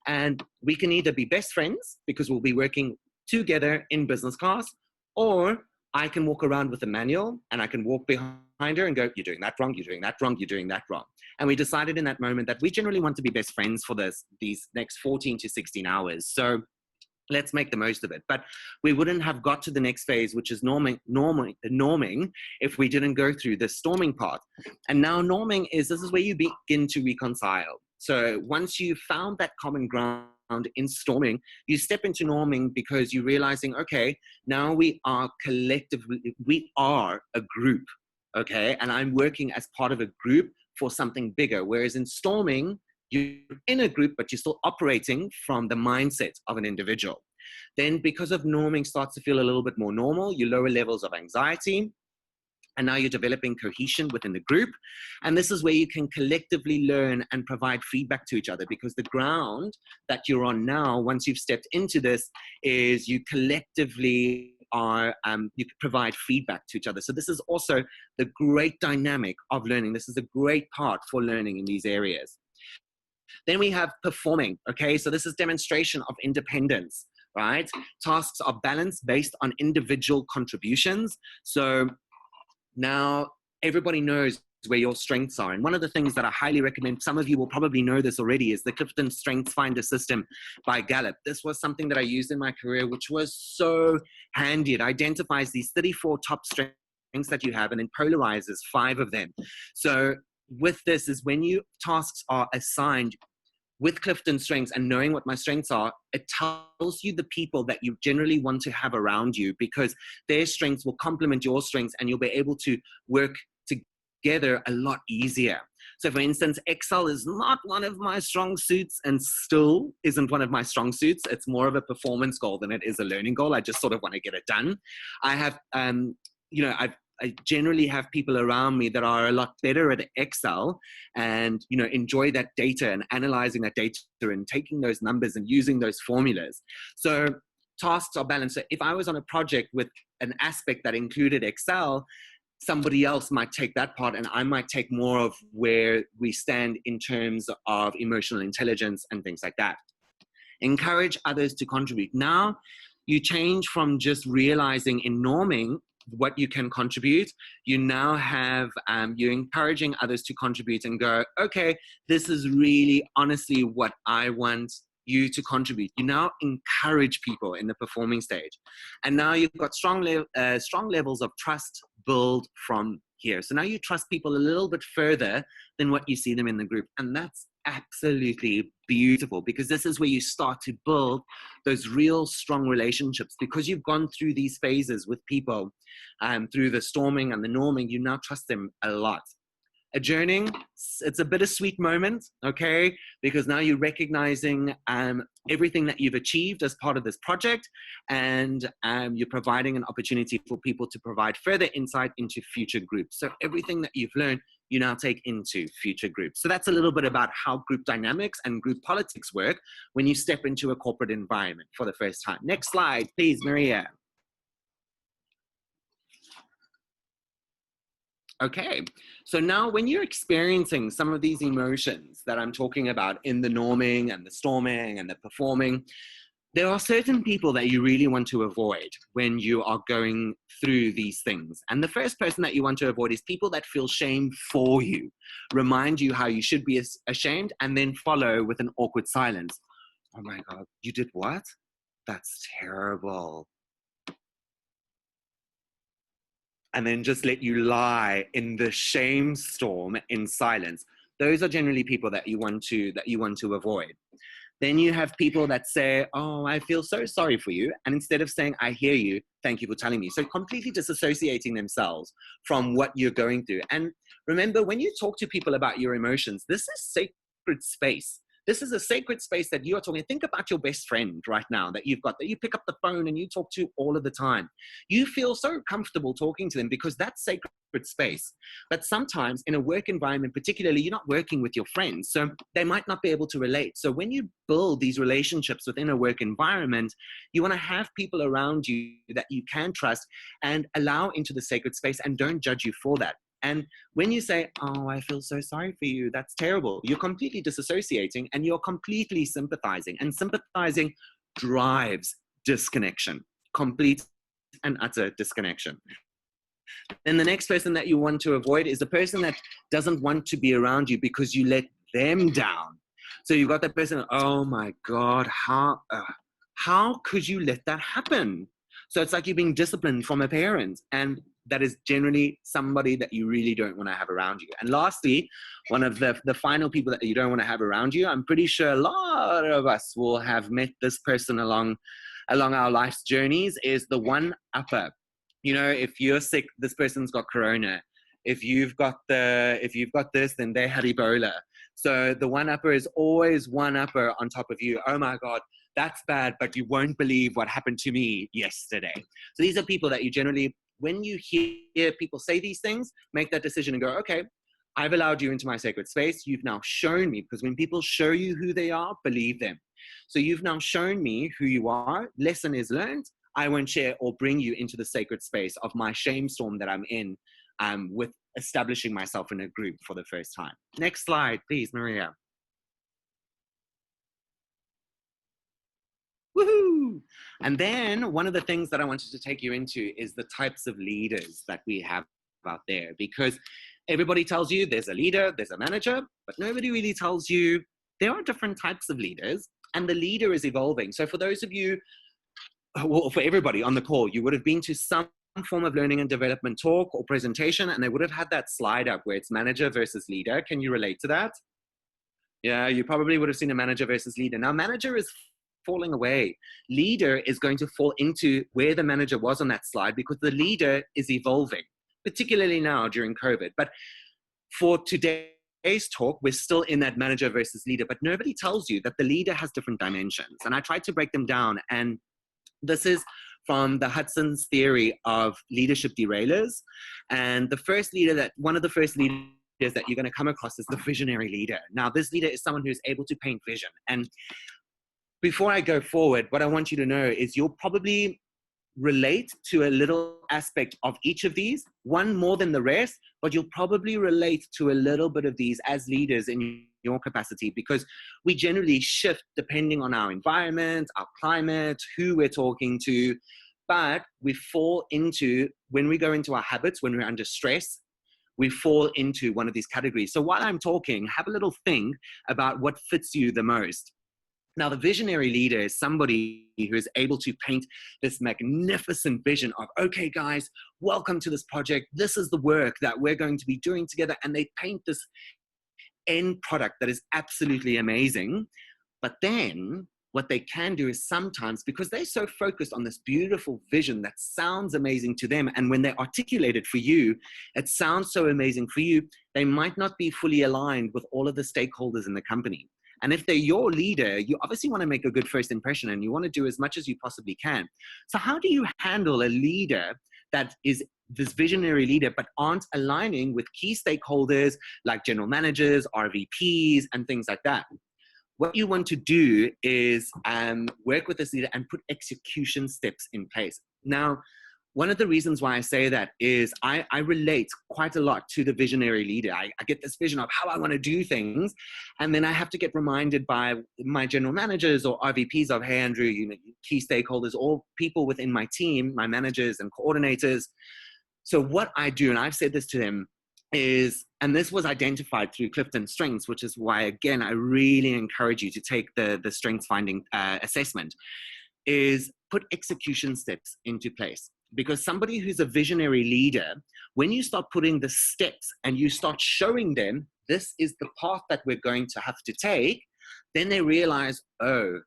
And we can either be best friends because we'll be working together in business class, or I can walk around with a manual and I can walk behind her and go, you're doing that wrong, you're doing that wrong, you're doing that wrong. And we decided in that moment that we generally want to be best friends for these next 14 to 16 hours. So let's make the most of it. But we wouldn't have got to the next phase, which is norming, if we didn't go through the storming part. And now norming this is where you begin to reconcile. So once you found that common ground in storming, you step into norming because you're realizing, okay, now we are a group, okay? And I'm working as part of a group for something bigger. Whereas in storming, you're in a group, but you're still operating from the mindset of an individual. Then because of norming starts to feel a little bit more normal, you lower levels of anxiety, and now you're developing cohesion within the group. And this is where you can collectively learn and provide feedback to each other, because the ground that you're on now, once you've stepped into this, is you collectively you provide feedback to each other. So this is also the great dynamic of learning. This is a great part for learning in these areas. Then we have performing, okay? So this is demonstration of independence, right? Tasks are balanced based on individual contributions. So now everybody knows where your strengths are. And one of the things that I highly recommend, some of you will probably know this already, is the Clifton Strengths Finder system by Gallup. This was something that I used in my career, which was so handy. It identifies these 34 top strengths that you have and then polarizes 5 of them. So with this is when tasks are assigned with Clifton Strengths and knowing what my strengths are, it tells you the people that you generally want to have around you, because their strengths will complement your strengths and you'll be able to work together a lot easier. So for instance, Excel is not one of my strong suits and still isn't one of my strong suits. It's more of a performance goal than it is a learning goal. I just sort of want to get it done. I have, I generally have people around me that are a lot better at Excel and, enjoy that data and analyzing that data and taking those numbers and using those formulas. So tasks are balanced. So if I was on a project with an aspect that included Excel, somebody else might take that part and I might take more of where we stand in terms of emotional intelligence and things like that. Encourage others to contribute. Now you change from just realizing in norming what you can contribute. You now have, you're encouraging others to contribute and go, okay, this is really honestly what I want you to contribute. You now encourage people in the performing stage. And now you've got strong levels of trust build from here. So now you trust people a little bit further than what you see them in the group. And that's absolutely beautiful, because this is where you start to build those real strong relationships, because you've gone through these phases with people through the storming and the norming. You now trust them a lot. Adjourning, it's a bittersweet moment, okay? Because now you're recognizing everything that you've achieved as part of this project, and you're providing an opportunity for people to provide further insight into future groups. So everything that you've learned, you now take into future groups. So that's a little bit about how group dynamics and group politics work when you step into a corporate environment for the first time. Next slide, please, Maria. Okay, so now when you're experiencing some of these emotions that I'm talking about in the norming and the storming and the performing, there are certain people that you really want to avoid when you are going through these things. And the first person that you want to avoid is people that feel shame for you, remind you how you should be ashamed, and then follow with an awkward silence. Oh my God, you did what? That's terrible. and then just let you lie in the shame storm in silence. Those are generally people that you want to avoid. Then you have people that say, oh, I feel so sorry for you. And instead of saying, I hear you, thank you for telling me. So completely disassociating themselves from what you're going through. And remember, when you talk to people about your emotions, this is sacred space. This is a sacred space that you are talking. Think about your best friend right now that you've got, that you pick up the phone and you talk to all of the time. You feel so comfortable talking to them because that's sacred space. But sometimes in a work environment, particularly, you're not working with your friends, so they might not be able to relate. So when you build these relationships within a work environment, you want to have people around you that you can trust and allow into the sacred space and don't judge you for that. And when you say, oh, I feel so sorry for you, that's terrible, you're completely disassociating and you're completely sympathizing. And sympathizing drives disconnection, complete and utter disconnection. Then the next person that you want to avoid is the person that doesn't want to be around you because you let them down. So you've got that person, oh my God, how could you let that happen? So it's like you're being disciplined from a parent, and that is generally somebody that you really don't want to have around you. And lastly, one of the final people that you don't want to have around you, I'm pretty sure a lot of us will have met this person along our life's journeys, is the one-upper. You know, if you're sick, this person's got corona. If you've got this, then they had Ebola. So the one-upper is always one-upper on top of you. Oh my God, that's bad, but you won't believe what happened to me yesterday. So these are people that you generally, when you hear people say these things, make that decision and go, okay, I've allowed you into my sacred space. You've now shown me, because when people show you who they are, believe them. So you've now shown me who you are. Lesson is learned. I won't share or bring you into the sacred space of my shame storm that I'm in with establishing myself in a group for the first time. Next slide, please, Maria. Woohoo! And then one of the things that I wanted to take you into is the types of leaders that we have out there, because everybody tells you there's a leader, there's a manager, but nobody really tells you there are different types of leaders, and the leader is evolving. So for those of you, well, for everybody on the call, you would have been to some form of learning and development talk or presentation, and they would have had that slide up where it's manager versus leader. Can you relate to that? Yeah, you probably would have seen a manager versus leader. Now, manager is falling away. Leader is going to fall into where the manager was on that slide, because the leader is evolving, particularly now during COVID. But for today's talk, we're still in that manager versus leader, but nobody tells you that the leader has different dimensions. And I tried to break them down, and this is from the Hudson's theory of leadership derailers. And one of the first leaders that you're going to come across is the visionary leader. Now, this leader is someone who's able to paint vision. And before I go forward, what I want you to know is you'll probably relate to a little aspect of each of these, one more than the rest, but you'll probably relate to a little bit of these as leaders in your capacity, because we generally shift depending on our environment, our climate, who we're talking to, but we fall into, when we go into our habits, when we're under stress, we fall into one of these categories. So while I'm talking, have a little think about what fits you the most. Now, the visionary leader is somebody who is able to paint this magnificent vision of, okay, guys, welcome to this project. This is the work that we're going to be doing together. And they paint this end product that is absolutely amazing. But then what they can do is sometimes, because they're so focused on this beautiful vision that sounds amazing to them, and when they articulate it for you, it sounds so amazing for you, they might not be fully aligned with all of the stakeholders in the company. And if they're your leader, you obviously want to make a good first impression, and you want to do as much as you possibly can. So how do you handle a leader that is this visionary leader, but aren't aligning with key stakeholders like general managers, RVPs, and things like that? What you want to do is work with this leader and put execution steps in place. Now, one of the reasons why I say that is I relate quite a lot to the visionary leader. I get this vision of how I want to do things, and then I have to get reminded by my general managers or RVPs of, hey, Andrew, key stakeholders, or people within my team, my managers and coordinators. So what I do, and I've said this to them, is, and this was identified through Clifton Strengths, which is why, again, I really encourage you to take the strengths finding assessment, is put execution steps into place. because somebody who's a visionary leader, when you start putting the steps and you start showing them, this is the path that we're going to have to take, then they realize, oh,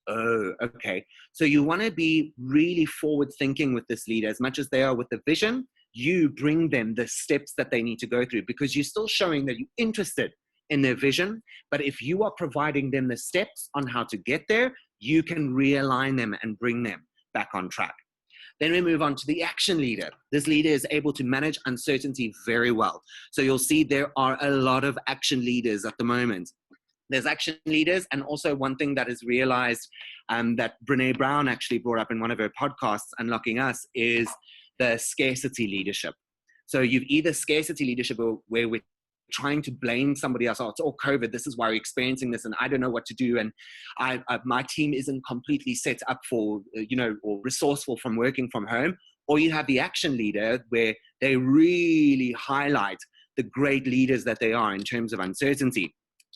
okay. So you want to be really forward thinking with this leader. As much as they are with the vision, you bring them the steps that they need to go through, because you're still showing that you're interested in their vision. But if you are providing them the steps on how to get there, you can realign them and bring them back on track. Then we move on to the action leader. This leader is able to manage uncertainty very well. So you'll see there are a lot of action leaders at the moment. There's action leaders, and also one thing that is realized that Brene Brown actually brought up in one of her podcasts, Unlocking Us, is the scarcity leadership. So you've either scarcity leadership, where we're trying to blame somebody else. Oh, it's all COVID. This is why we're experiencing this, and I don't know what to do. And my team isn't completely set up for, or resourceful from working from home. Or you have the action leader, where they really highlight the great leaders that they are in terms of uncertainty.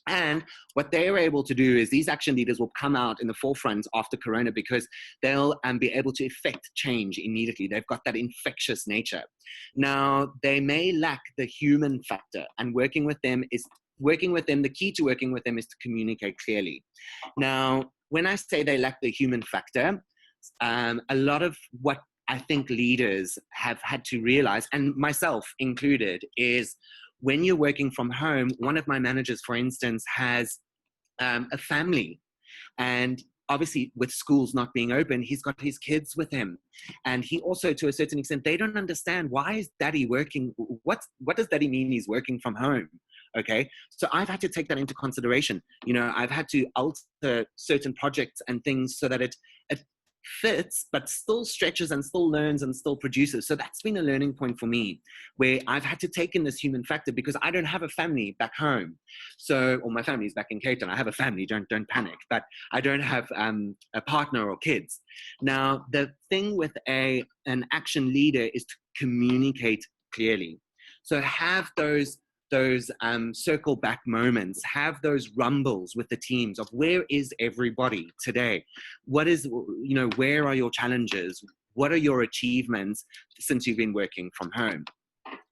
And what they're able to do is these action leaders will come out in the forefront after Corona, because they'll be able to effect change immediately. They've got that infectious nature. Now, they may lack the human factor, and the key to working with them is to communicate clearly. Now, when I say they lack the human factor, a lot of what I think leaders have had to realize, and myself included, is when you're working from home. One of my managers, for instance, has a family, and obviously with schools not being open, he's got his kids with him. And he also, to a certain extent, they don't understand, why is daddy working? What does daddy mean he's working from home? Okay, so I've had to take that into consideration. I've had to alter certain projects and things so that it fits, but still stretches and still learns and still produces. So that's been a learning point for me, where I've had to take in this human factor, because I don't have a family back home. So, or my family's back in Cape Town. I have a family, don't panic, but I don't have a partner or kids. Now, the thing with an action leader is to communicate clearly. So have those circle back moments, have those rumbles with the teams of, where is everybody today? Where are your challenges? What are your achievements since you've been working from home?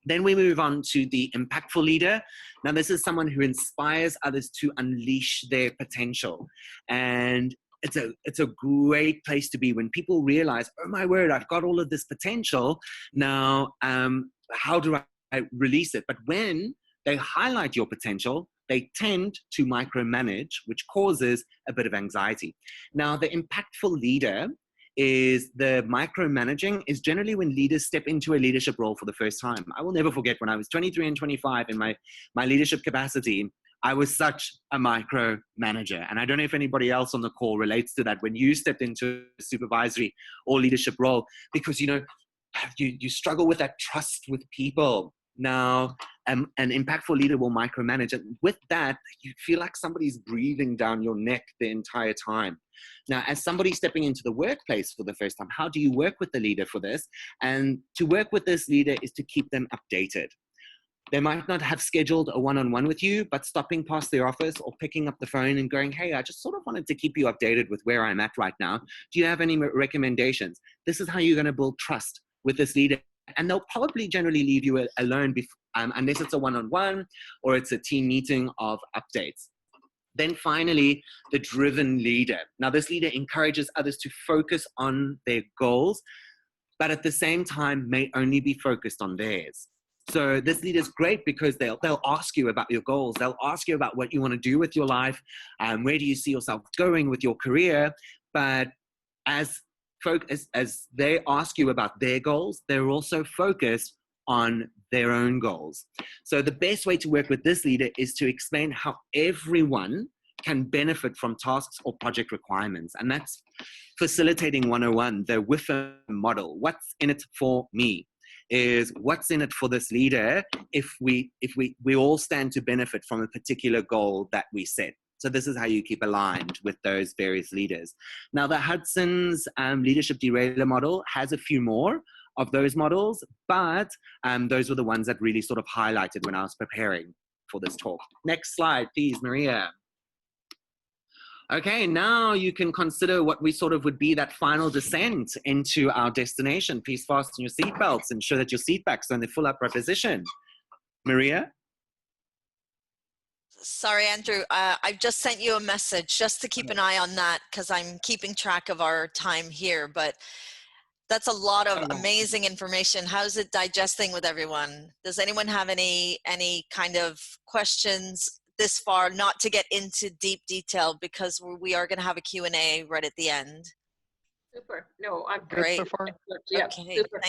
Then we move on to the impactful leader. Now, this is someone who inspires others to unleash their potential. And it's a great place to be when people realize, oh my word, I've got all of this potential. Now, how do I release it? But when they highlight your potential, they tend to micromanage, which causes a bit of anxiety. Now, the impactful leader is the micromanaging is generally when leaders step into a leadership role for the first time. I will never forget when I was 23 and 25 in my leadership capacity, I was such a micromanager. And I don't know if anybody else on the call relates to that when you stepped into a supervisory or leadership role, because, you struggle with that trust with people. Now, an impactful leader will micromanage, and with that, you feel like somebody's breathing down your neck the entire time. Now, as somebody stepping into the workplace for the first time, how do you work with the leader for this? And to work with this leader is to keep them updated. They might not have scheduled a one-on-one with you, but stopping past their office or picking up the phone and going, hey, I just sort of wanted to keep you updated with where I'm at right now. Do you have any recommendations? This is how you're going to build trust with this leader. And they'll probably generally leave you alone unless it's a one-on-one or it's a team meeting of updates. Then finally, the driven leader. Now, this leader encourages others to focus on their goals, but at the same time may only be focused on theirs. So this leader is great because they'll ask you about your goals. They'll ask you about what you want to do with your life, where do you see yourself going with your career. But as they ask you about their goals, they're also focused on their own goals. So the best way to work with this leader is to explain how everyone can benefit from tasks or project requirements. And that's facilitating 101, the WIFM model. What's in it for me is what's in it for this leader if we all stand to benefit from a particular goal that we set. So this is how you keep aligned with those various leaders. Now, the Hudson's leadership derailer model has a few more of those models, but those were the ones that really sort of highlighted when I was preparing for this talk. Next slide, please, Maria. Okay, now you can consider what we sort of would be that final descent into our destination. Please fasten your seatbelts, ensure that your seat backs are in the full upright position. Maria? Sorry, Andrew, I've just sent you a message just to keep an eye on that because I'm keeping track of our time here, but that's a lot of amazing information. How's it digesting with everyone? Does anyone have any kind of questions this far? Not to get into deep detail because we are going to have a Q&A right at the end. Super. No, I'm Good Great. so far? Yeah, Okay. super.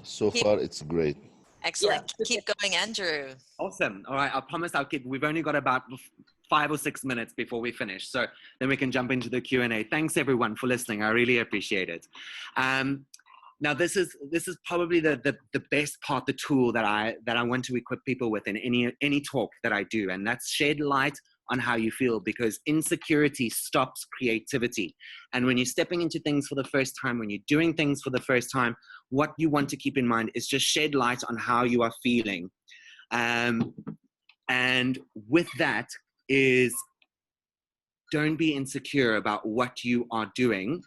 So far, it's great. Excellent. Yeah, Keep going, Andrew. Awesome. All right, I promise we've only got about 5 or 6 minutes before we finish, so then we can jump into the Q&A. Thanks everyone for listening. I really appreciate it. Now this is probably the best part, the tool that I want to equip people with in any talk that I do, and that's shed light on how you feel, because insecurity stops creativity. And when you're stepping into things for the first time, when you're doing things for the first time, what you want to keep in mind is just shed light on how you are feeling. And with that is, don't be insecure about what you are doing.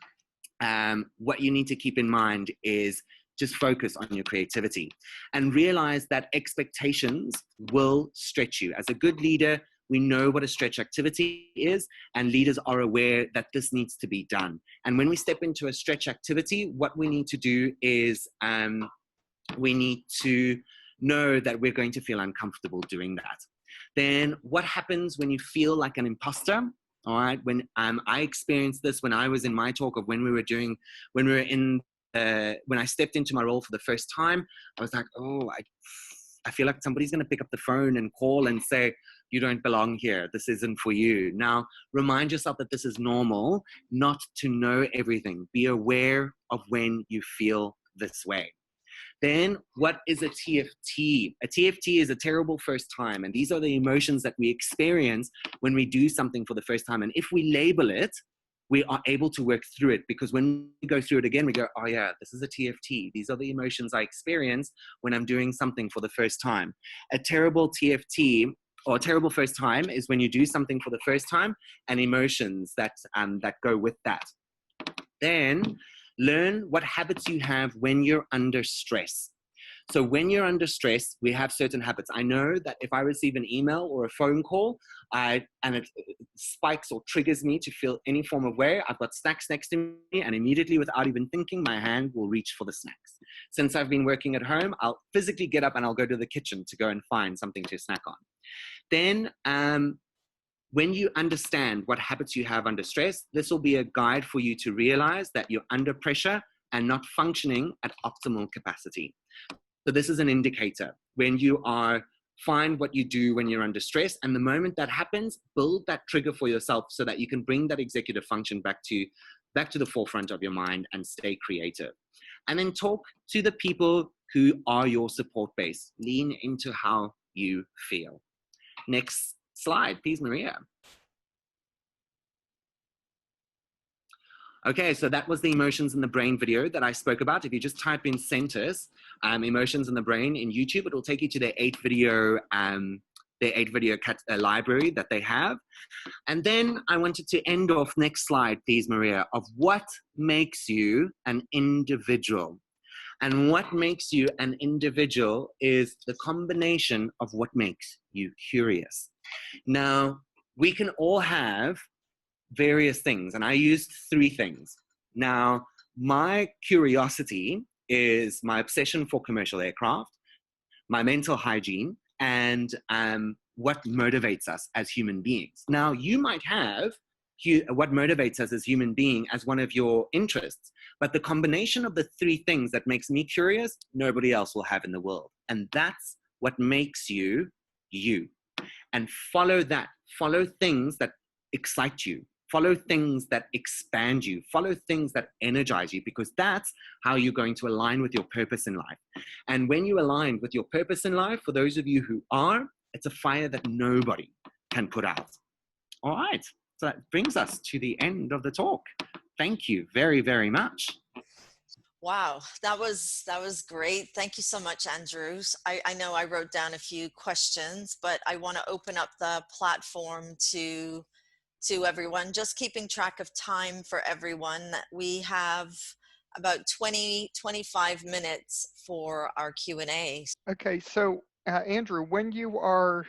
What you need to keep in mind is just focus on your creativity and realize that expectations will stretch you. As a good leader, we know what a stretch activity is, and leaders are aware that this needs to be done. And when we step into a stretch activity, what we need to do is we need to know that we're going to feel uncomfortable doing that. Then what happens when you feel like an imposter? All right, when I experienced this when I was in my talk of when I stepped into my role for the first time, I was like, oh, I feel like somebody's going to pick up the phone and call and say, you don't belong here. This isn't for you. Now, remind yourself that this is normal, not to know everything. Be aware of when you feel this way. Then what is a TFT? A TFT is a terrible first time. And these are the emotions that we experience when we do something for the first time. And if we label it, we are able to work through it, because when we go through it again, we go, oh yeah, this is a TFT. These are the emotions I experience when I'm doing something for the first time. A terrible TFT, or a terrible first time, is when you do something for the first time and emotions that go with that. Then learn what habits you have when you're under stress. So when you're under stress, we have certain habits. I know that if I receive an email or a phone call and it spikes or triggers me to feel any form of way, I've got snacks next to me, and immediately, without even thinking, my hand will reach for the snacks. Since I've been working at home, I'll physically get up and I'll go to the kitchen to go and find something to snack on. Then when you understand what habits you have under stress, this will be a guide for you to realize that you're under pressure and not functioning at optimal capacity. So this is an indicator. When you find what you do when you're under stress, and the moment that happens, build that trigger for yourself so that you can bring that executive function back to the forefront of your mind and stay creative. And then talk to the people who are your support base. Lean into how you feel. Next slide, please, Maria. Okay, so that was the emotions in the brain video that I spoke about. If you just type in centers, emotions in the brain in YouTube, it will take you to their 8-video library that they have. And then I wanted to end off, next slide, please, Maria, of what makes you an individual. And what makes you an individual is the combination of what makes you curious. Now, we can all have various things, and I used 3 things. Now, my curiosity is my obsession for commercial aircraft, my mental hygiene, and what motivates us as human beings. Now, you might have what motivates us as human being as one of your interests, but the combination of the 3 things that makes me curious, nobody else will have in the world. And that's what makes you, you. And follow that. Follow things that excite you. Follow things that expand you. Follow things that energize you, because that's how you're going to align with your purpose in life. And when you align with your purpose in life, for those of you who are, it's a fire that nobody can put out. All right. So that brings us to the end of the talk. Thank you very, very much. Wow, that was great. Thank you so much, Andrew. I know I wrote down a few questions, but I want to open up the platform to to everyone. Just keeping track of time for everyone. We have about 20-25 minutes for our Q&A. Okay, so Andrew, when you are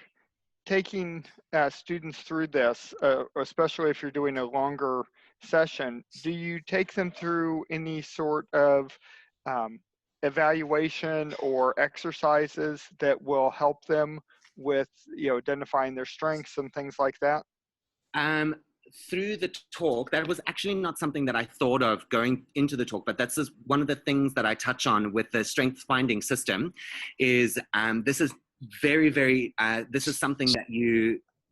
taking students through this, especially if you're doing a longer session, do you take them through any sort of evaluation or exercises that will help them with, identifying their strengths and things like that? Through the talk, that was actually not something that I thought of going into the talk, but that's just one of the things that I touch on with the strength finding system is this is this is something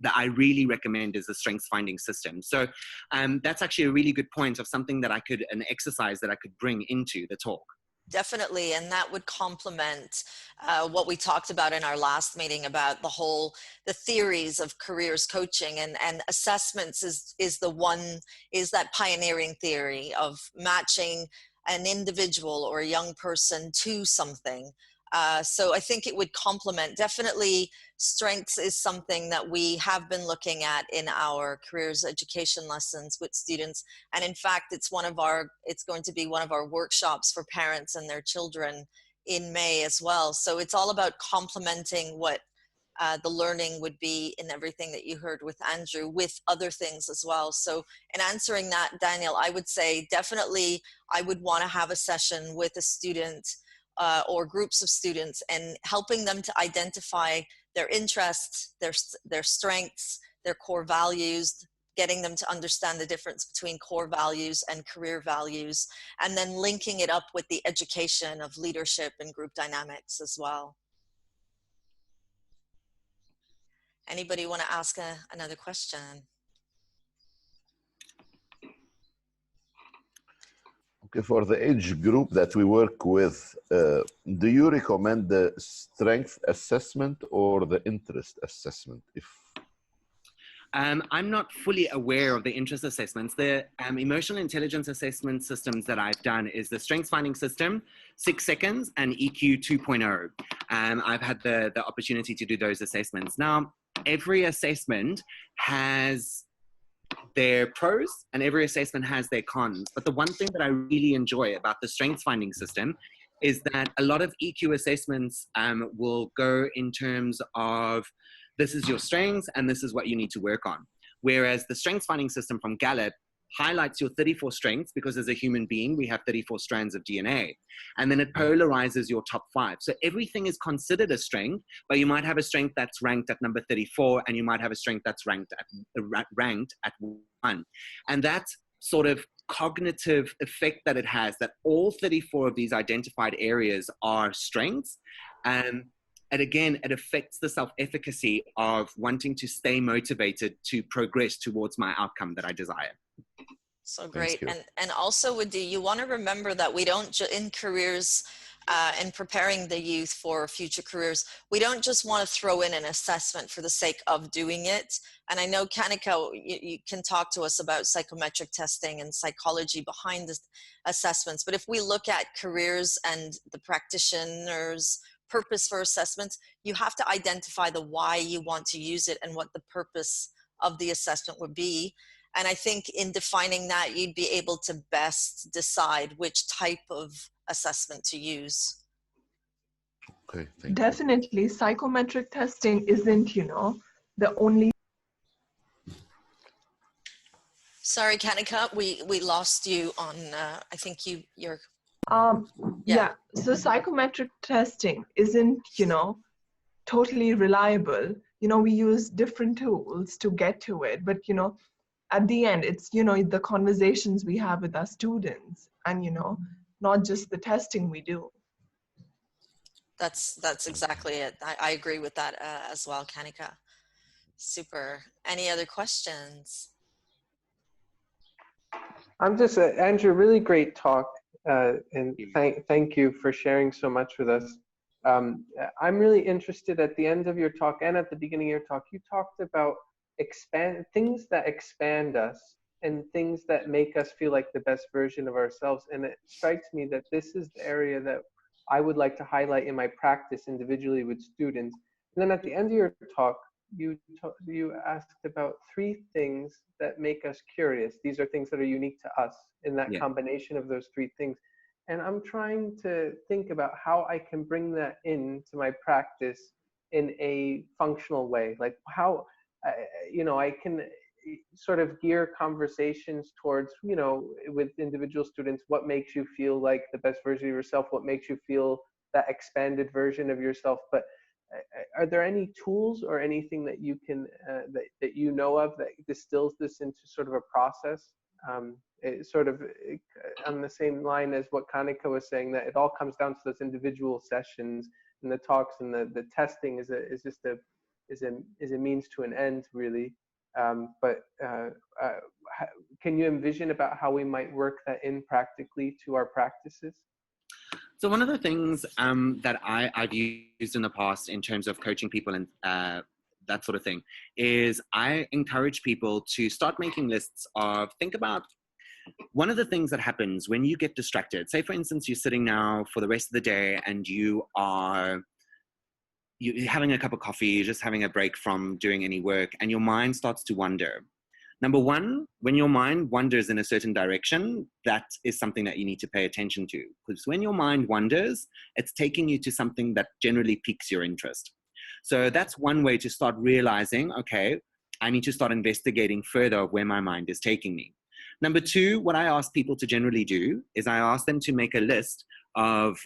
that I really recommend is the strengths finding system. So that's actually a really good point of something that an exercise that I could bring into the talk. Definitely, and that would complement what we talked about in our last meeting about the theories of careers coaching, and assessments is that pioneering theory of matching an individual or a young person to something. So I think it would complement. Definitely, strengths is something that we have been looking at in our careers education lessons with students. And in fact, it's going to be one of our workshops for parents and their children in May as well. So it's all about complementing what the learning would be in everything that you heard with Andrew, with other things as well. So in answering that, Daniel, I would say definitely I would want to have a session with a student or groups of students, and helping them to identify their interests, their strengths, their core values, getting them to understand the difference between core values and career values, and then linking it up with the education of leadership and group dynamics as well. Anybody want to ask another question? Okay, for the age group that we work with, do you recommend the strength assessment or the interest assessment? I'm not fully aware of the interest assessments. The emotional intelligence assessment systems that I've done is the strengths finding system, 6 seconds, and EQ 2.0. I've had the opportunity to do those assessments. Now, every assessment has their pros and every assessment has their cons. But the one thing that I really enjoy about the strengths finding system is that a lot of EQ assessments will go in terms of this is your strengths and this is what you need to work on. Whereas the strengths finding system from Gallup highlights your 34 strengths, because as a human being, we have 34 strands of DNA. And then it polarizes your top 5. So everything is considered a strength, but you might have a strength that's ranked at number 34, and you might have a strength that's ranked at 1. And that sort of cognitive effect that it has, that all 34 of these identified areas are strengths. And again, it affects the self-efficacy of wanting to stay motivated to progress towards my outcome that I desire. So great. And also, you want to remember that we don't, in careers and preparing the youth for future careers, we don't just want to throw in an assessment for the sake of doing it. And I know, Kanika, you can talk to us about psychometric testing and psychology behind the assessments. But if we look at careers and the practitioner's purpose for assessments, you have to identify the why you want to use it and what the purpose of the assessment would be. And I think in defining that, you'd be able to best decide which type of assessment to use. Okay, thank you. Definitely, psychometric testing isn't, the only. Sorry, Kanika, we lost you on, I think you're. Yeah, so psychometric testing isn't, totally reliable. We use different tools to get to it, but, at the end, it's, the conversations we have with our students and, not just the testing we do. That's exactly it. I agree with that as well, Kanika. Super. Any other questions? I'm just, Andrew, really great talk. And thank you for sharing so much with us. I'm really interested at the end of your talk and at the beginning of your talk, you talked about things that expand us and things that make us feel like the best version of ourselves. And it strikes me that this is the area that I would like to highlight in my practice individually with students. And then at the end of your talk, you asked about 3 things that make us curious. These are things that are unique to us in that combination of those 3 things. And I'm trying to think about how I can bring that into my practice in a functional way. Like how, I can sort of gear conversations towards, with individual students, what makes you feel like the best version of yourself, what makes you feel that expanded version of yourself. But are there any tools or anything that you can, that you know of that distills this into sort of a process? It's sort of on the same line as what Kanika was saying, that it all comes down to those individual sessions and the talks, and the testing is a means to an end, really. But can you envision about how we might work that in practically to our practices? So one of the things that I've used in the past in terms of coaching people and that sort of thing is I encourage people to start making lists of, think about one of the things that happens when you get distracted. Say, for instance, you're sitting now for the rest of the day and you're having a cup of coffee, you're just having a break from doing any work, and your mind starts to wander. Number one, when your mind wanders in a certain direction, that is something that you need to pay attention to. Because when your mind wanders, it's taking you to something that generally piques your interest. So that's one way to start realizing, okay, I need to start investigating further where my mind is taking me. Number two, what I ask people to generally do is I ask them to make a list of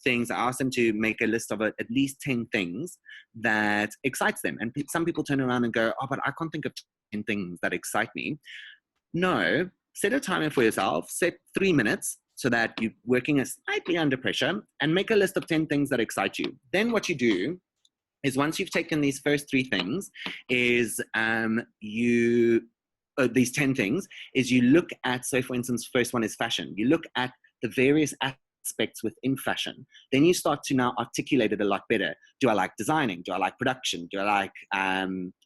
things. I ask them to make a list of at least 10 things that excites them. And some people turn around and go, oh, but I can't think of 10 things that excite me. No, set a timer for yourself, set 3 minutes so that you're working slightly under pressure, and make a list of 10 things that excite you. Then what you do is, once you've taken these first 3 things, is these 10 things, is you look at, so for instance, first one is fashion. You look at the various aspects within fashion. Then you start to now articulate it a lot better. Do I like designing? Do I like production? Do I like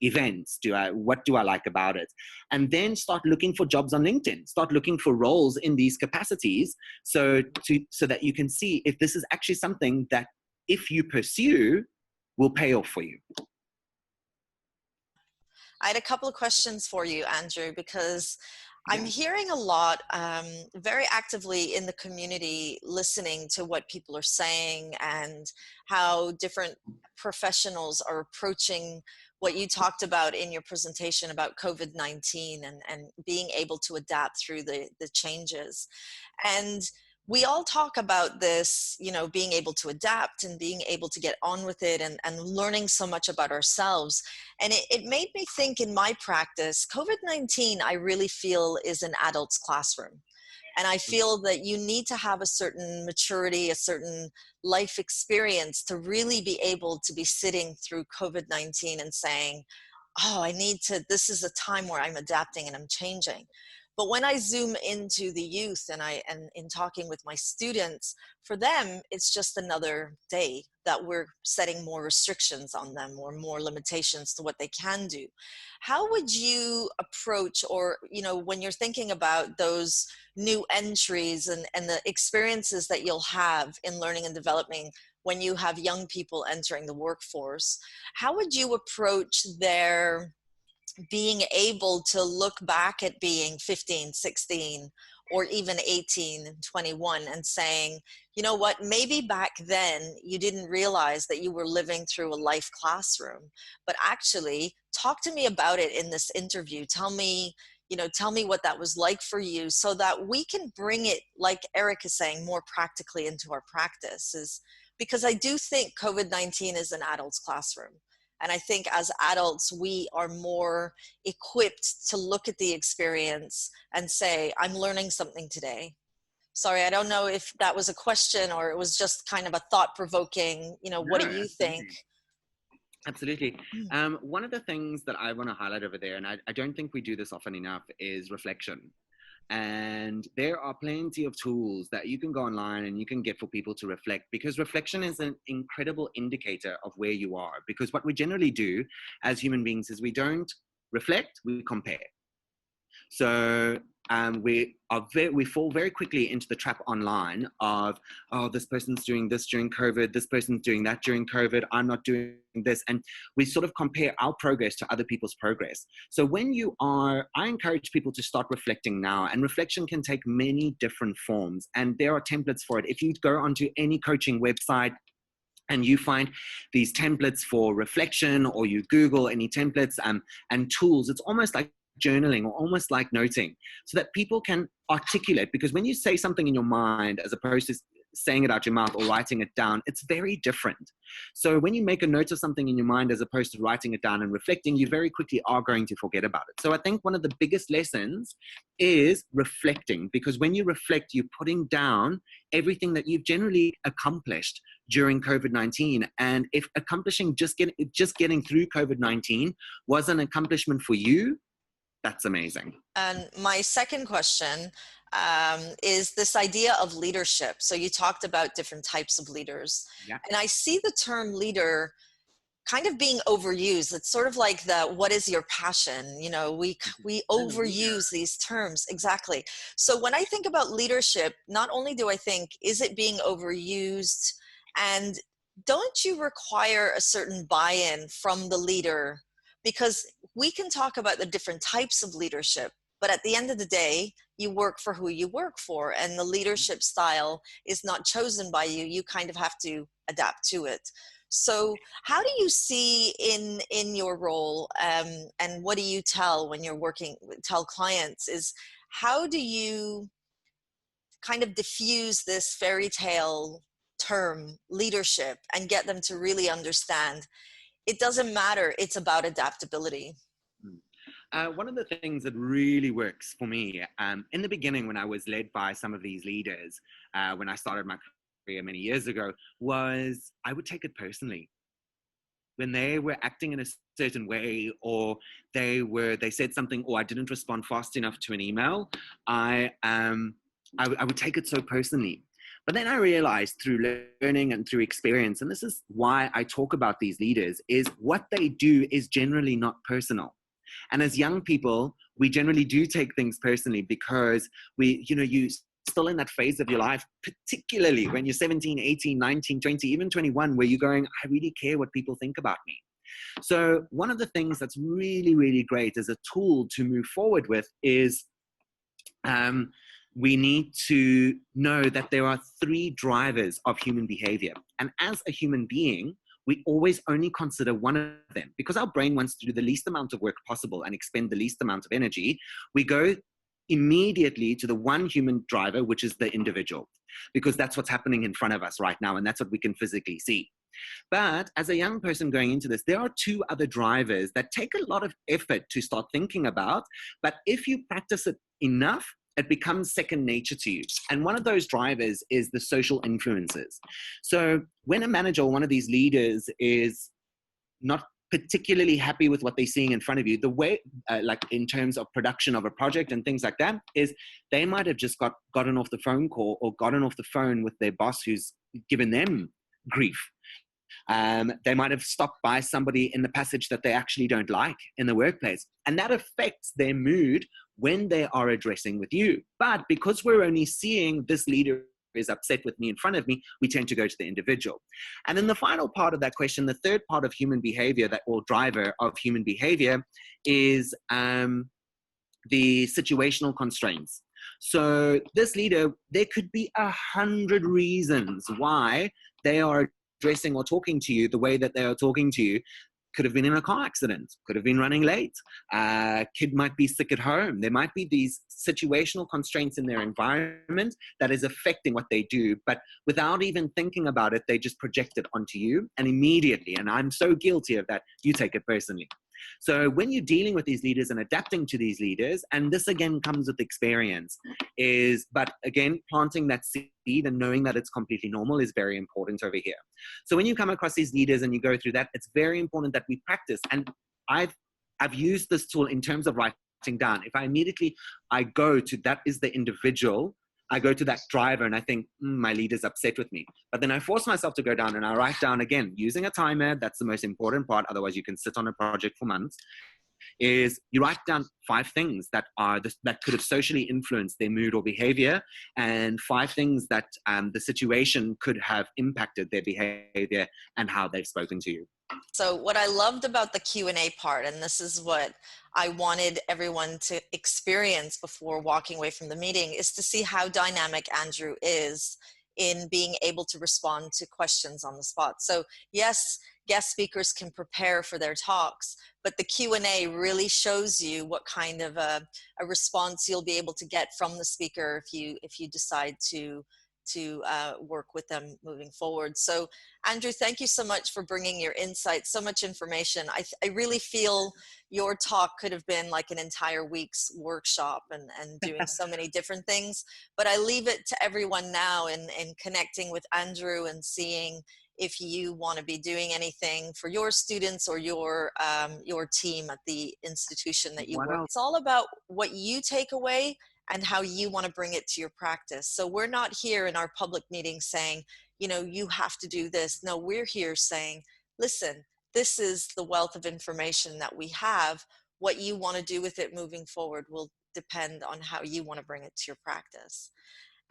events? What do I like about it? And then start looking for jobs on LinkedIn. Start looking for roles in these capacities so that you can see if this is actually something that, if you pursue, will pay off for you. I had a couple of questions for you, Andrew, because I'm hearing a lot very actively in the community, listening to what people are saying and how different professionals are approaching what you talked about in your presentation about COVID-19 and being able to adapt through the changes. And we all talk about this, being able to adapt and being able to get on with it and learning so much about ourselves. And it made me think, in my practice, COVID-19, I really feel, is an adult's classroom. And I feel that you need to have a certain maturity, a certain life experience to really be able to be sitting through COVID-19 and saying, oh, this is a time where I'm adapting and I'm changing. But when I zoom into the youth and in talking with my students, for them, it's just another day that we're setting more restrictions on them or more limitations to what they can do. How would you approach, or, when you're thinking about those new entries and the experiences that you'll have in learning and developing when you have young people entering the workforce, how would you approach their being able to look back at being 15, 16, or even 18 and 21 and saying, you know what, maybe back then you didn't realize that you were living through a life classroom, but actually talk to me about it in this interview. Tell me what that was like for you, so that we can bring it, like Eric is saying, more practically into our practices. Because I do think COVID-19 is an adult's classroom. And I think as adults, we are more equipped to look at the experience and say, I'm learning something today. Sorry, I don't know if that was a question or it was just kind of a thought-provoking, what do you think? Absolutely. One of the things that I want to highlight over there, and I don't think we do this often enough, is reflection. And there are plenty of tools that you can go online and you can get for people to reflect, because reflection is an incredible indicator of where you are. Because what we generally do as human beings is we don't reflect, we compare. So we fall very quickly into the trap online of, oh, this person's doing this during COVID, this person's doing that during COVID, I'm not doing this. And we sort of compare our progress to other people's progress. So I encourage people to start reflecting now, and reflection can take many different forms, and there are templates for it. If you go onto any coaching website and you find these templates for reflection, or you Google any templates and tools, it's almost like journaling or almost like noting, so that people can articulate. Because when you say something in your mind as opposed to saying it out your mouth or writing it down, it's very different. So when you make a note of something in your mind as opposed to writing it down and reflecting, you very quickly are going to forget about it. So I think one of the biggest lessons is reflecting, because when you reflect, you're putting down everything that you've generally accomplished during COVID-19. And if accomplishing just getting through COVID-19 was an accomplishment for you, that's amazing. And my second question is this idea of leadership. So you talked about different types of leaders. Yeah. And I see the term leader kind of being overused. It's sort of like what is your passion? You know, we overuse these terms. Exactly. So when I think about leadership, not only do I think, is it being overused? And don't you require a certain buy-in from the leader? Because we can talk about the different types of leadership, but at the end of the day, you work for who you work for, and the leadership style is not chosen by you. You kind of have to adapt to it. So how do you see in your role, and what do you tell clients, is how do you kind of diffuse this fairy tale term leadership and get them to really understand it doesn't matter, it's about adaptability? One of the things that really works for me, in the beginning when I was led by some of these leaders, when I started my career many years ago, was I would take it personally. When they were acting in a certain way, or they said something, or I didn't respond fast enough to an email, I would take it so personally. But then I realized through learning and through experience, and this is why I talk about these leaders, is what they do is generally not personal. And as young people, we generally do take things personally, because you're still in that phase of your life, particularly when you're 17, 18, 19, 20, even 21, where you're going, I really care what people think about me. So one of the things that's really, really great as a tool to move forward with is we need to know that there are 3 drivers of human behavior. And as a human being, we always only consider one of them, because our brain wants to do the least amount of work possible and expend the least amount of energy. We go immediately to the one human driver, which is the individual, because that's what's happening in front of us right now, and that's what we can physically see. But as a young person going into this, there are 2 other drivers that take a lot of effort to start thinking about, but if you practice it enough, it becomes second nature to you. And one of those drivers is the social influences. So when a manager or one of these leaders is not particularly happy with what they're seeing in front of you, the way, like in terms of production of a project and things like that, is they might have just gotten off the phone call or gotten off the phone with their boss who's given them grief. They might have stopped by somebody in the passage that they actually don't like in the workplace. And that affects their mood when they are addressing with you. But because we're only seeing this leader is upset with me in front of me, we tend to go to the individual. And then the final part of that question, the third part of human behavior, or driver of human behavior, is the situational constraints. So this leader, there could be 100 reasons why they are addressing or talking to you the way that they are talking to you. Could have been in a car accident, could have been running late, kid might be sick at home. There might be these situational constraints in their environment that is affecting what they do, but without even thinking about it, they just project it onto you, and immediately, and I'm so guilty of that, you take it personally. So when you're dealing with these leaders and adapting to these leaders, and this again comes with experience, but again, planting that seed and knowing that it's completely normal is very important over here. So when you come across these leaders and you go through that, it's very important that we practice. And I've used this tool in terms of writing down. If I go to that is the individual, I go to that driver and I think, my leader's upset with me. But then I force myself to go down and I write down again, using a timer. That's the most important part. Otherwise you can sit on a project for months. is you write down 5 things that that could have socially influenced their mood or behavior, and 5 things that the situation could have impacted their behavior and how they've spoken to you. So what I loved about the Q&A part, and this is what I wanted everyone to experience before walking away from the meeting, is to see how dynamic Andrew is in being able to respond to questions on the spot. So yes, guest speakers can prepare for their talks, but the Q&A really shows you what kind of a response you'll be able to get from the speaker if you decide to work with them moving forward. So Andrew, thank you so much for bringing your insights, so much information. I really feel your talk could have been like an entire week's workshop and doing so many different things, but I leave it to everyone now in connecting with Andrew and seeing if you want to be doing anything for your students or your team at the institution that you work. It's all about what you take away and how you want to bring it to your practice. So we're not here in our public meetings saying, you know, you have to do this. No, we're here saying, listen, this is the wealth of information that we have. What you want to do with it moving forward will depend on how you want to bring it to your practice.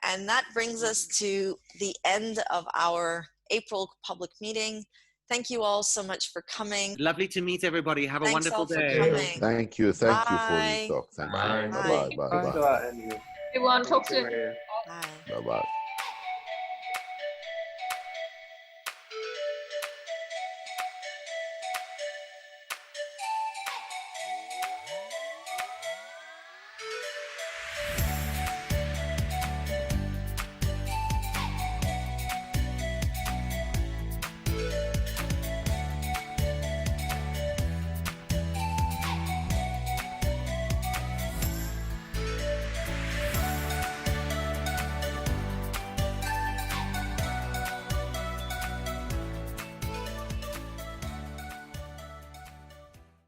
And that brings us to the end of our April public meeting. Thank you all so much for coming. Lovely to meet everybody. Have a wonderful day. Thank you for your talk. Thank you. Bye-bye. Thanks a lot, Andrew. Everyone, talk soon. Bye-bye.